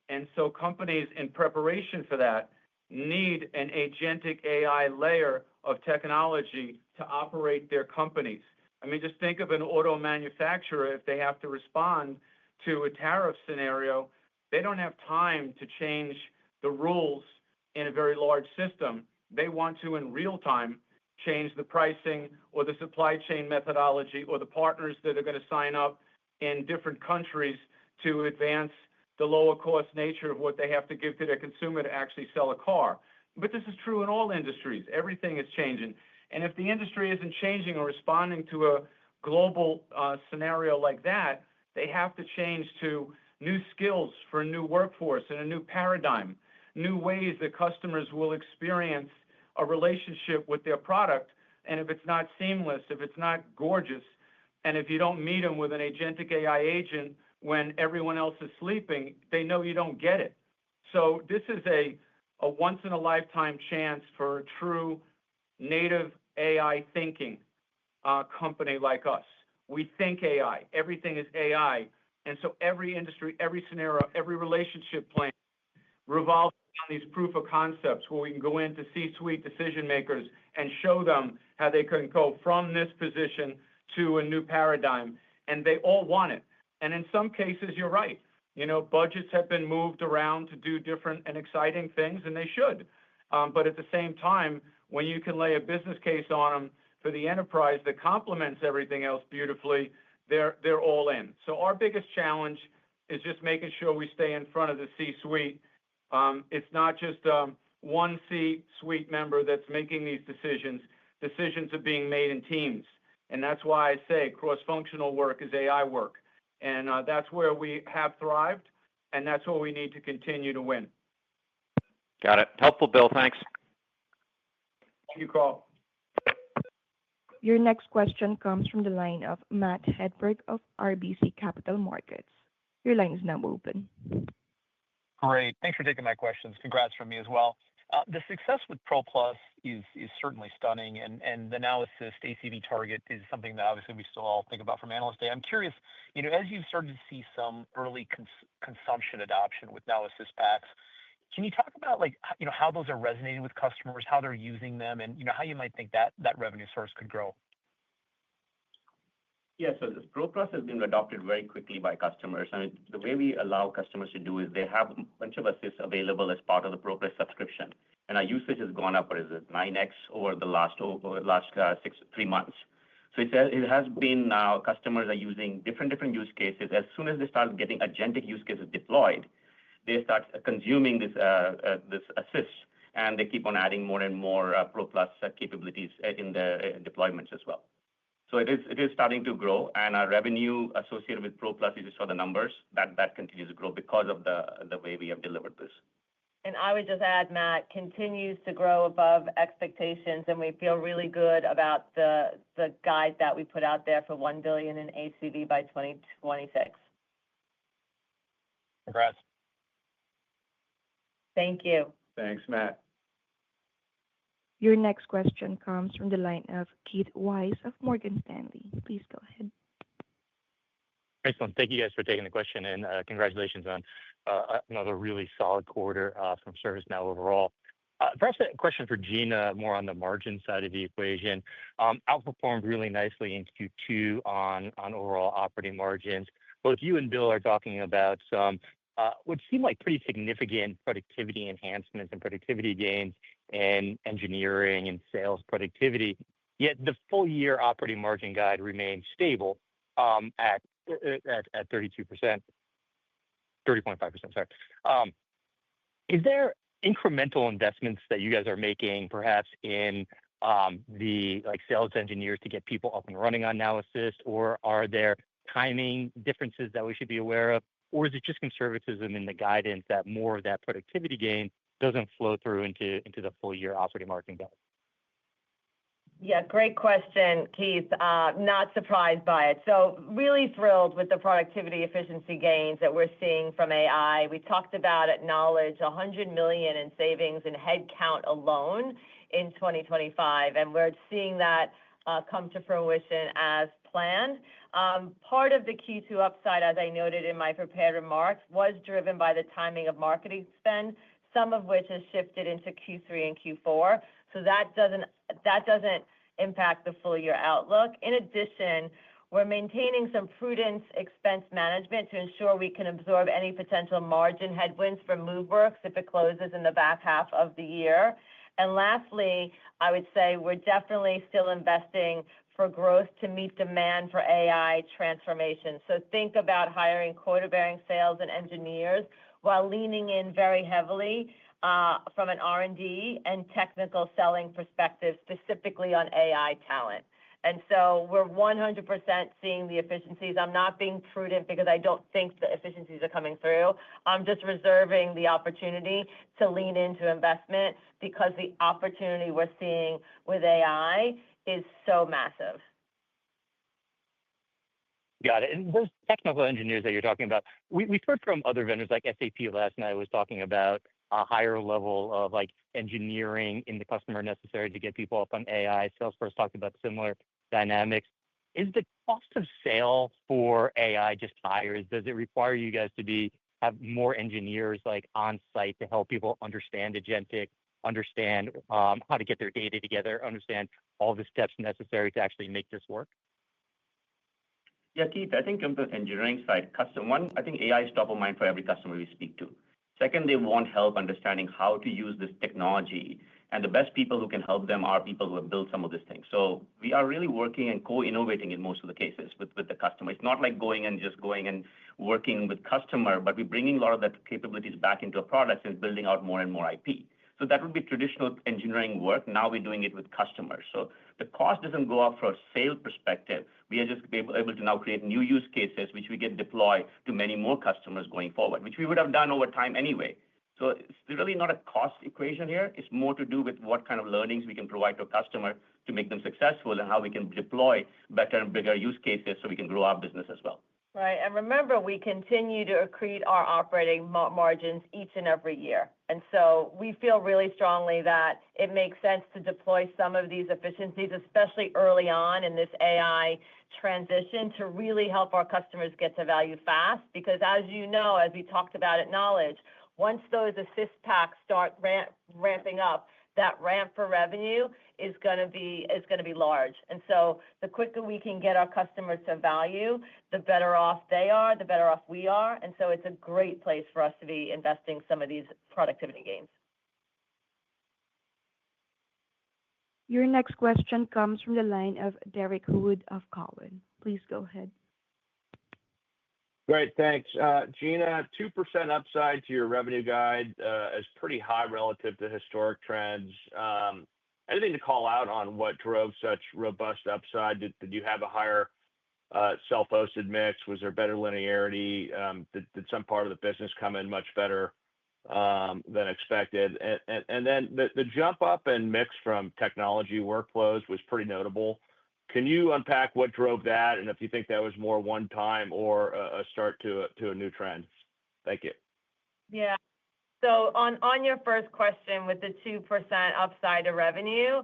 And so companies in preparation for that need an agentic AI layer of technology to operate their companies. I mean, just think of an auto manufacturer. If they have to respond to a tariff scenario, they don't have time to change the rules in a very large system. They want to in real time. change the pricing or the supply chain methodology or the partners that are going to sign up in different countries to advance the lower cost nature of what they have to give to their consumer to actually sell a car. But this is true in all industries. Everything is changing. And if the industry isn't changing or responding to a global scenario like that, they have to change to new skills for a new workforce and a new paradigm, new ways that customers will experience a relationship with their product. And if it's not seamless, if it's not gorgeous, and if you don't meet them with an agentic AI agent when everyone else is sleeping, they know you don't get it. So this is a once-in-a-lifetime chance for a true native AI thinking company like us. We think AI. Everything is AI. And so every industry, every scenario, every relationship plan revolves around these proof of concepts where we can go into C-suite decision makers and show them how they can go from this position to a new paradigm. And they all want it. And in some cases, you're right. Budgets have been moved around to do different and exciting things, and they should. But at the same time, when you can lay a business case on them for the enterprise that complements everything else beautifully, they're all in. So our biggest challenge is just making sure we stay in front of the C-suite. It's not just one C-suite member that's making these decisions. Decisions are being made in teams. And that's why I say cross-functional work is AI work. And that's where we have thrived, and that's where we need to continue to win. Got it. Helpful, Bill. Thanks. Thank you, Carl. Your next question comes from the line of Matt Hedberg of RBC Capital Markets. Your line is now open. Great. Thanks for taking my questions. Congrats from me as well. The success with Pro Plus is certainly stunning, and the Now Assist ACV target is something that obviously we still all think about from Analyst Day. I'm curious, as you've started to see some early consumption adoption with Now Assist packs, can you talk about how those are resonating with customers, how they're using them, and how you might think that revenue source could grow? Yeah, so this Pro Plus has been adopted very quickly by customers. I mean, the way we allow customers to do is they have a bunch of assists available as part of the Pro Plus subscription. And our usage has gone up, 9x over the last 3 months. So it has been now customers are using different use cases. As soon as they start getting agentic use cases deployed, they start consuming this assist, and they keep on adding more and more Pro Plus capabilities in the deployments as well. So it is starting to grow, and our revenue associated with Pro Plus, you just saw the numbers, that continues to grow because of the way we have delivered this. And I would just add, Matt, continues to grow above expectations, and we feel really good about the guide that we put out there for $1 billion in ACV by 2026. Congrats. Thank you. Thanks, Matt. Your next question comes from the line of Keith Weiss of Morgan Stanley. Please go ahead. Excellent. Thank you guys for taking the question, and congratulations on another really solid quarter from ServiceNow overall. Perhaps a question for Gina, more on the margin side of the equation. Outperformed really nicely in Q2 on overall operating margins. Both you and Bill are talking about some what seem like pretty significant productivity enhancements and productivity gains in engineering and sales productivity. Yet the full year operating margin guide remains stable at 32%, 30.5%, sorry. Is there incremental investments that you guys are making perhaps in the sales engineers to get people up and running on Now Assist, or are there timing differences that we should be aware of? Or is it just conservatism in the guidance that more of that productivity gain doesn't flow through into the full year operating margin guide? Yeah, great question, Keith. Not surprised by it. So really thrilled with the productivity efficiency gains that we're seeing from AI. We talked about at Knowledge, $100 million in savings in headcount alone in 2025, and we're seeing that come to fruition as planned. Part of the Q2 upside, as I noted in my prepared remarks, was driven by the timing of marketing spend, some of which has shifted into Q3 and Q4. So that doesn't impact the full year outlook. In addition, we're maintaining some prudence expense management to ensure we can absorb any potential margin headwinds from MoveWorks if it closes in the back half of the year. And lastly, I would say we're definitely still investing for growth to meet demand for AI transformation. So think about hiring quota-bearing sales and engineers while leaning in very heavily from an R&D and technical selling perspective, specifically on AI talent. And so we're 100% seeing the efficiencies. I'm not being prudent because I don't think the efficiencies are coming through. I'm just reserving the opportunity to lean into investment because the opportunity we're seeing with AI is so massive. Got it. And those technical engineers that you're talking about, we've heard from other vendors like SAP last night was talking about a higher level of like engineering in the customer necessary to get people up on AI. Salesforce talked about similar dynamics. Is the cost of sale for AI just higher? Does it require you guys to have more engineers like on site to help people understand agentic, understand how to get their data together, understand all the steps necessary to actually make this work? Yeah, Keith, I think on the engineering side, one, I think AI is top of mind for every customer we speak to. Second, they want help understanding how to use this technology. And the best people who can help them are people who have built some of these things. So we are really working and co-innovating in most of the cases with the customer. It's not like going and working with customer, but we're bringing a lot of that capabilities back into a product and building out more and more IP. So that would be traditional engineering work. Now we're doing it with customers. So the cost doesn't go up from a sales perspective. We are just able to now create new use cases, which we get deployed to many more customers going forward, which we would have done over time anyway. So it's really not a cost equation here. It's more to do with what kind of learnings we can provide to a customer to make them successful and how we can deploy better and bigger use cases so we can grow our business as well. Right. And remember, we continue to accrete our operating margins each and every year. And so we feel really strongly that it makes sense to deploy some of these efficiencies, especially early on in this AI transition, to really help our customers get to value fast. Because as you know, as we talked about at Knowledge, once those assist packs start ramping up, that ramp for revenue is going to be large. And so the quicker we can get our customers to value, the better off they are, the better off we are. And so it's a great place for us to be investing some of these productivity gains. Your next question comes from the line of Derek Wood of Cowen. Please go ahead. Great, thanks. Gina, 2% upside to your revenue guide is pretty high relative to historic trends. Anything to call out on what drove such robust upside? Did you have a higher self-hosted mix? Was there better linearity? Did some part of the business come in much better than expected? And then the jump up and mix from technology workflows was pretty notable. Can you unpack what drove that and if you think that was more one time or a start to a new trend? Thank you. Yeah. So on your first question with the 2% upside to revenue,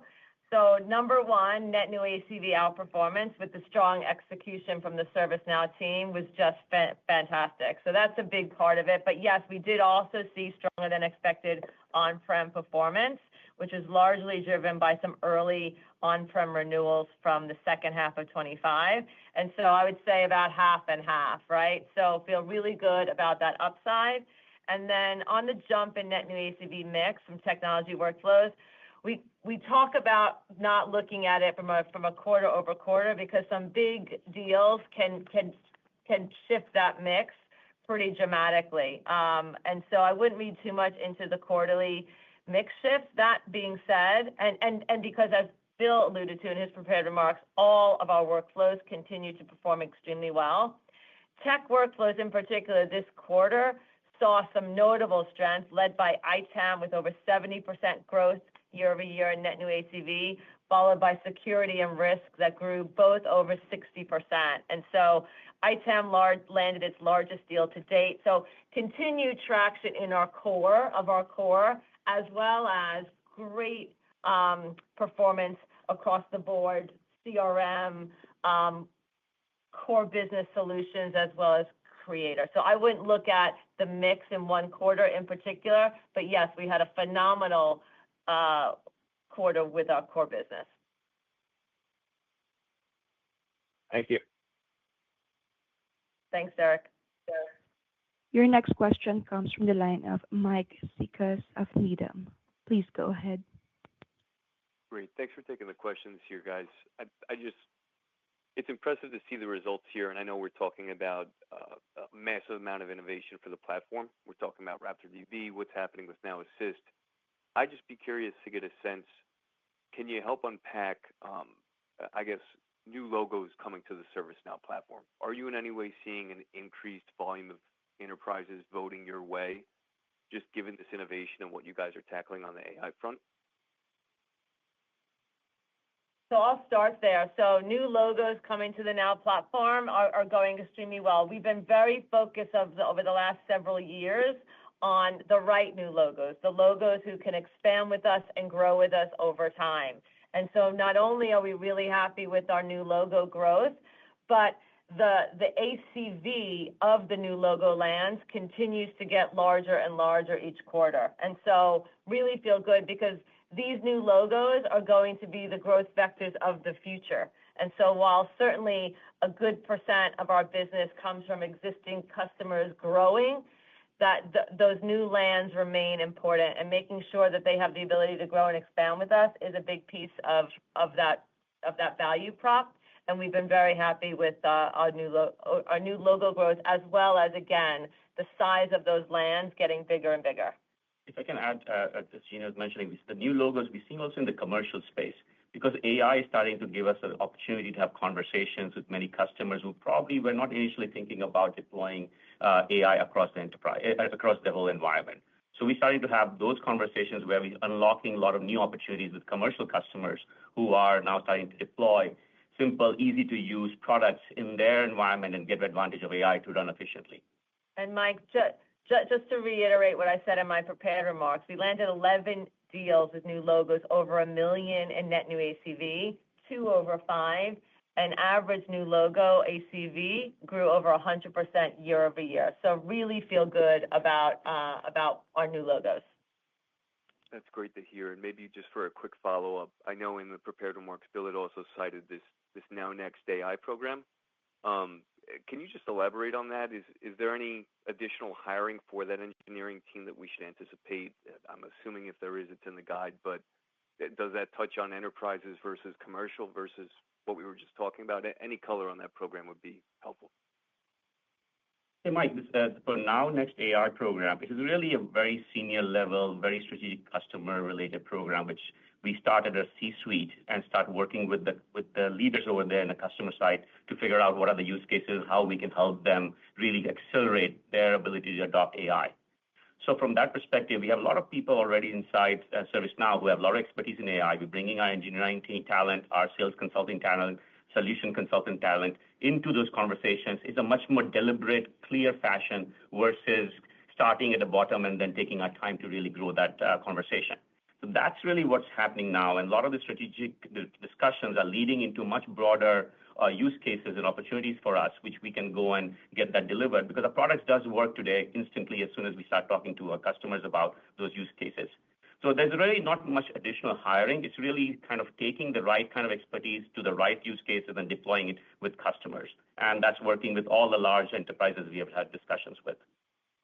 so number one, net new ACV outperformance with the strong execution from the ServiceNow team was just fantastic. So that's a big part of it. But yes, we did also see stronger than expected on-prem performance, which is largely driven by some early on-prem renewals from the second half of 25. And so I would say about half and half, right? So feel really good about that upside. And then on the jump in net new ACV mix from technology workflows, we talk about not looking at it from a quarter over quarter because some big deals can shift that mix pretty dramatically. And so I wouldn't read too much into the quarterly mix shift. That being said, and because as Bill alluded to in his prepared remarks, all of our workflows continue to perform extremely well. Tech workflows in particular this quarter saw some notable strength led by ITAM with over 70% growth year over year in net new ACV, followed by security and risk that grew both over 60%. And so ITAM landed its largest deal to date. So continued traction in our core, as well as great performance across the board, CRM, core business solutions, as well as Creator. So I wouldn't look at the mix in one quarter in particular, but yes, we had a phenomenal quarter with our core business. Thank you. Thanks, Derek. Your next question comes from the line of Mike Cikos of Needham. Please go ahead. Great. Thanks for taking the questions here, guys. It's impressive to see the results here, and I know we're talking about a massive amount of innovation for the platform. We're talking about RaptorDB, what's happening with Now Assist. I'd just be curious to get a sense, can you help unpack, I guess, new logos coming to the ServiceNow platform? Are you in any way seeing an increased volume of enterprises voting your way, just given this innovation and what you guys are tackling on the AI front? So I'll start there. So new logos coming to the Now platform are going extremely well. We've been very focused over the last several years on the right new logos, the logos who can expand with us and grow with us over time. And so not only are we really happy with our new logo growth, but the ACV of the new logo lands continues to get larger and larger each quarter. And so really feel good because these new logos are going to be the growth vectors of the future. And so while certainly a good % of our business comes from existing customers growing, those new lands remain important, and making sure that they have the ability to grow and expand with us is a big piece of that value prop. And we've been very happy with our new logo growth, as well as, again, the size of those lands getting bigger and bigger. If I can add, as Gina was mentioning, the new logos we've seen also in the commercial space, because AI is starting to give us an opportunity to have conversations with many customers who probably were not initially thinking about deploying AI across the enterprise, across the whole environment. So we're starting to have those conversations where we're unlocking a lot of new opportunities with commercial customers who are now starting to deploy simple, easy-to-use products in their environment and get advantage of AI to run efficiently. And Mike, just to reiterate what I said in my prepared remarks, we landed 11 deals with new logos over $1 million in net new ACV, 2 over 5, and average new logo ACV grew over 100% year over year. So really feel good about our new logos. That's great to hear. And maybe just for a quick follow-up, I know in the prepared remarks, Bill had also cited this Now Next AI program. Can you just elaborate on that? Is there any additional hiring for that engineering team that we should anticipate? I'm assuming if there is, it's in the guide, but does that touch on enterprises versus commercial versus what we were just talking about? Any color on that program would be helpful. Hey, Mike, for Now Next AI program, it is really a very senior level, very strategic customer-related program, which we started a C-suite and start working with the leaders over there in the customer side to figure out what are the use cases, how we can help them really accelerate their ability to adopt AI. So from that perspective, we have a lot of people already inside ServiceNow who have a lot of expertise in AI. We're bringing our engineering team talent, our sales consulting talent, solution consultant talent into those conversations. It's a much more deliberate, clear fashion versus starting at the bottom and then taking our time to really grow that conversation. So that's really what's happening now. And a lot of the strategic discussions are leading into much broader use cases and opportunities for us, which we can go and get that delivered because the product does work today instantly as soon as we start talking to our customers about those use cases. So there's really not much additional hiring. It's really kind of taking the right kind of expertise to the right use cases and deploying it with customers. And that's working with all the large enterprises we have had discussions with.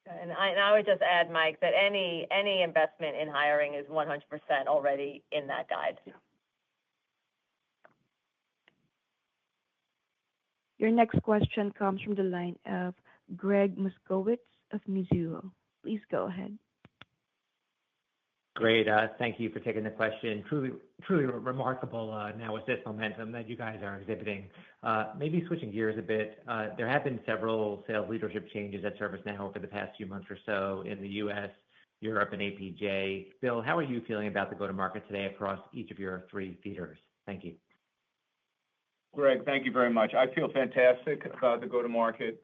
And I would just add, Mike, that any investment in hiring is 100% already in that guide. Yeah. Your next question comes from the line of Greg Moskowitz of Mizuho. Please go ahead. Great. Thank you for taking the question. Truly remarkable Now Assist momentum that you guys are exhibiting. Maybe switching gears a bit, there have been several sales leadership changes at ServiceNow over the past few months or so in the U.S., Europe, and APJ. Bill, how are you feeling about the go-to-market today across each of your 3 feeders? Thank you. Greg, thank you very much. I feel fantastic about the go-to-market.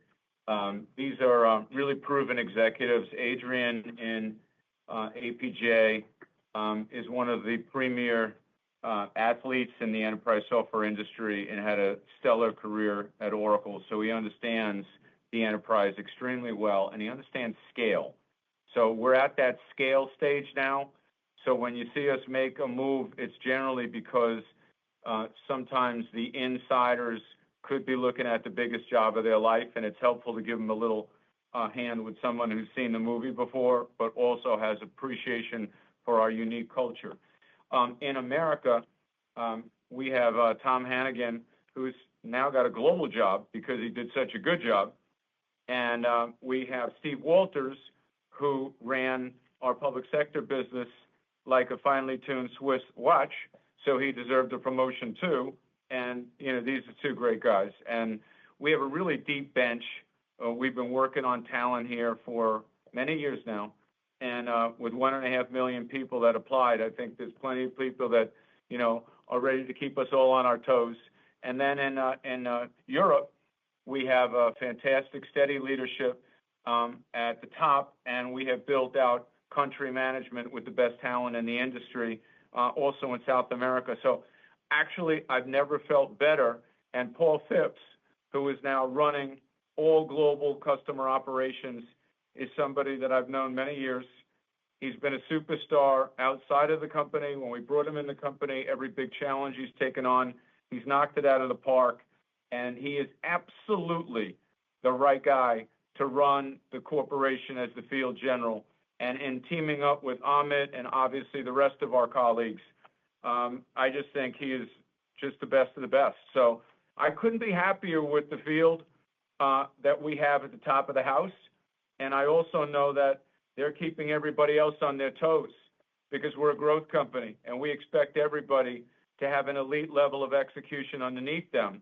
These are really proven executives. Adrian in APJ is one of the premier athletes in the enterprise software industry and had a stellar career at Oracle. So he understands the enterprise extremely well, and he understands scale. So we're at that scale stage now. So when you see us make a move, it's generally because sometimes the insiders could be looking at the biggest job of their life, and it's helpful to give them a little hand with someone who's seen the movie before, but also has appreciation for our unique culture. In America, We have Tom Hannigan, who's now got a global job because he did such a good job. And we have Steve Walters, who ran our public sector business like a finely tuned Swiss watch. So he deserved a promotion too. And, these are two great guys. And we have a really deep bench. We've been working on talent here for many years now. And with 1.5 million people that applied, I think there's plenty of people that, are ready to keep us all on our toes. And then in Europe, we have a fantastic, steady leadership at the top, and we have built out country management with the best talent in the industry, also in South America. So actually, I've never felt better. And Paul Phipps, who is now running all global customer operations, is somebody that I've known many years. He's been a superstar outside of the company. When we brought him in the company, every big challenge he's taken on, he's knocked it out of the park. And he is absolutely the right guy to run the corporation as the field general. And in teaming up with Amit and obviously the rest of our colleagues, I just think he is just the best of the best. So I couldn't be happier with the field that we have at the top of the house. And I also know that they're keeping everybody else on their toes because we're a growth company and we expect everybody to have an elite level of execution underneath them.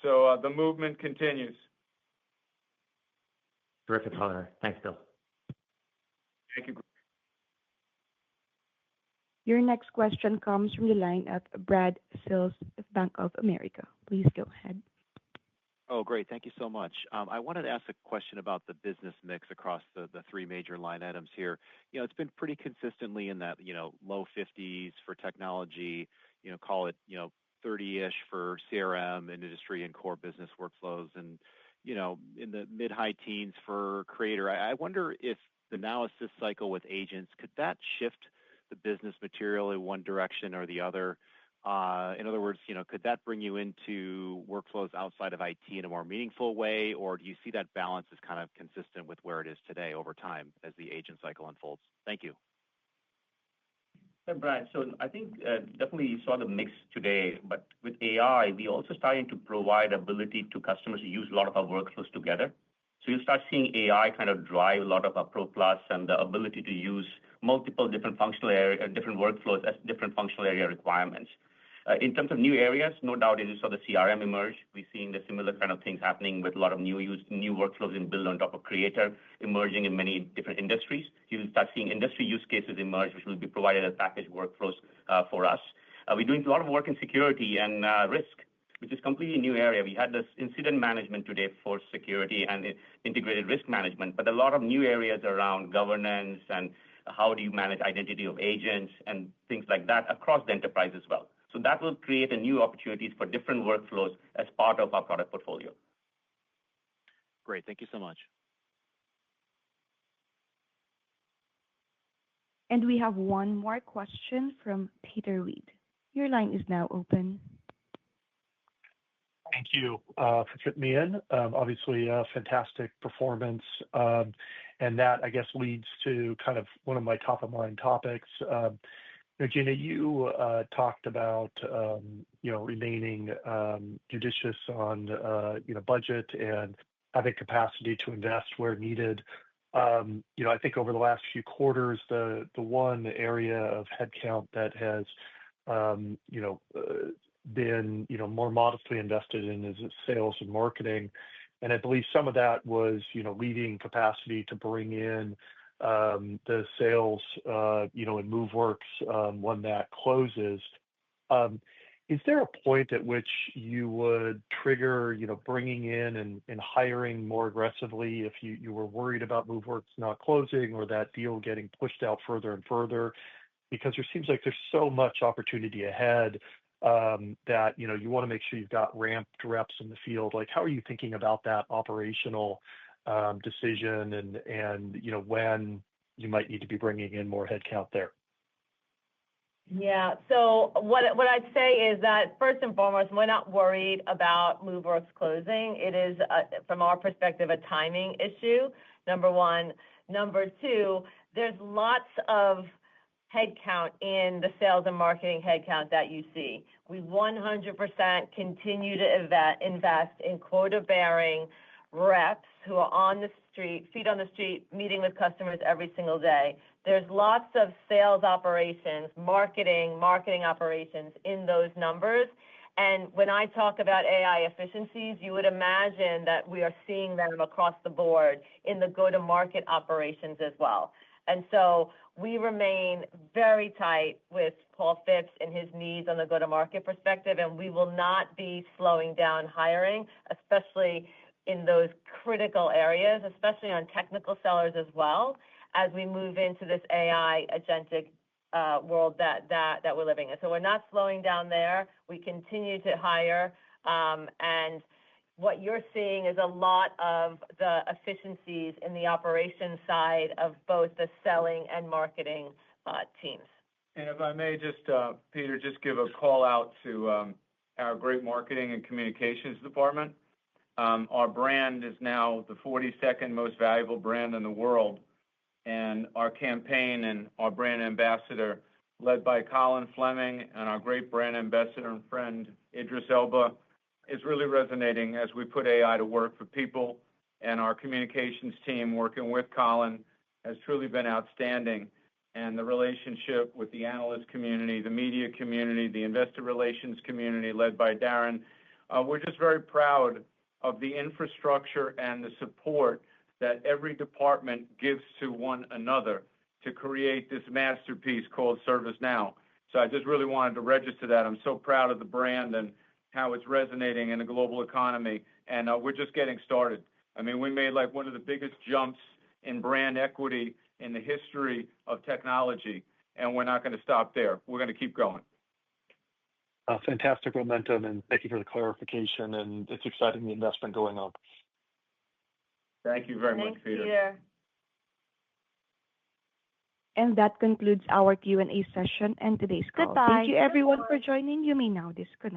So the movement continues. Terrific color. Thanks, Bill. Thank you. Your next question comes from the line of Brad Sills of Bank of America. Please go ahead. Oh, great. Thank you so much. I wanted to ask a question about the business mix across the three major line items here. It's been pretty consistently in that, low 50s for technology, call it, 30-ish for CRM and industry and core business workflows, and, in the mid-high teens for creator. I wonder if the Now Assist cycle with agents, could that shift the business materially one direction or the other? In other words, could that bring you into workflows outside of IT in a more meaningful way, or do you see that balance as kind of consistent with where it is today over time as the agent cycle unfolds? Thank you. Hey, Brad. So I think definitely you saw the mix today, but with AI, we also starting to provide ability to customers to use a lot of our workflows together. So you start seeing AI kind of drive a lot of our Pro Plus and the ability to use multiple different functional area, different workflows as different functional area requirements. In terms of new areas, no doubt, as you saw the CRM emerge, we're seeing the similar kind of things happening with a lot of new workflows in build on top of Creator emerging in many different industries. You'll start seeing industry use cases emerge, which will be provided as packaged workflows for us. We're doing a lot of work in security and risk, which is completely new area. We had this incident management today for security and integrated risk management, but a lot of new areas around governance and how do you manage identity of agents and things like that across the enterprise as well. So that will create a new opportunities for different workflows as part of our product portfolio. Great. Thank you so much. And we have one more question from Peter Weed. Your line is now open. Thank you for fitting me in. Obviously, fantastic performance. And that, I guess, leads to kind of one of my top of mind topics. Gina, you talked about, remaining judicious on, budget and having capacity to invest where needed. I think over the last few quarters, the one area of headcount that has, been, more modestly invested in is sales and marketing. And I believe some of that was, leaving capacity to bring in the sales, in MoveWorks when that closes. Is there a point at which you would trigger, bringing in and hiring more aggressively if you were worried about MoveWorks not closing or that deal getting pushed out further and further? Because there seems like there's so much opportunity ahead that, you want to make sure you've got ramped reps in the field. Like, how are you thinking about that operational decision and when you might need to be bringing in more headcount there? Yeah. So what I'd say is that first and foremost, we're not worried about MoveWorks closing. It is, from our perspective, a timing issue, number one. Number two, there's lots of headcount in the sales and marketing headcount that you see. We 100% continue to invest in quota-bearing reps who are on the street, feet on the street, meeting with customers every single day. There's lots of sales operations, marketing operations in those numbers. And when I talk about AI efficiencies, you would imagine that we are seeing them across the board in the go-to-market operations as well. And so we remain very tight with Paul Phipps and his needs on the go-to-market perspective, and we will not be slowing down hiring, especially in those critical areas, especially on technical sellers as well, as we move into this AI agentic world that we're living in. So we're not slowing down there. We continue to hire, and what you're seeing is a lot of the efficiencies in the operations side of both the selling and marketing teams. And if I may just, Peter, just give a call out to our great marketing and communications department. Our brand is now the 42nd most valuable brand in the world. And our campaign and our brand ambassador, led by Colin Fleming and our great brand ambassador and friend, Idris Elba, is really resonating as we put AI to work for people. And our communications team working with Colin has truly been outstanding. And the relationship with the analyst community, the media community, the investor relations community led by Darren, we're just very proud of the infrastructure and the support that every department gives to one another to create this masterpiece called ServiceNow. So I just really wanted to register that. I'm so proud of the brand and how it's resonating in the global economy. And we're just getting started. I mean, we made like one of the biggest jumps in brand equity in the history of technology, and we're not going to stop there. We're going to keep going. Fantastic momentum, and thank you for the clarification. And it's exciting, the investment going on. Thank you very much, Thanks, Peter. Peter. And that concludes our Q&A session and today's call. Goodbye. Thank you, everyone, for joining. You may now disconnect.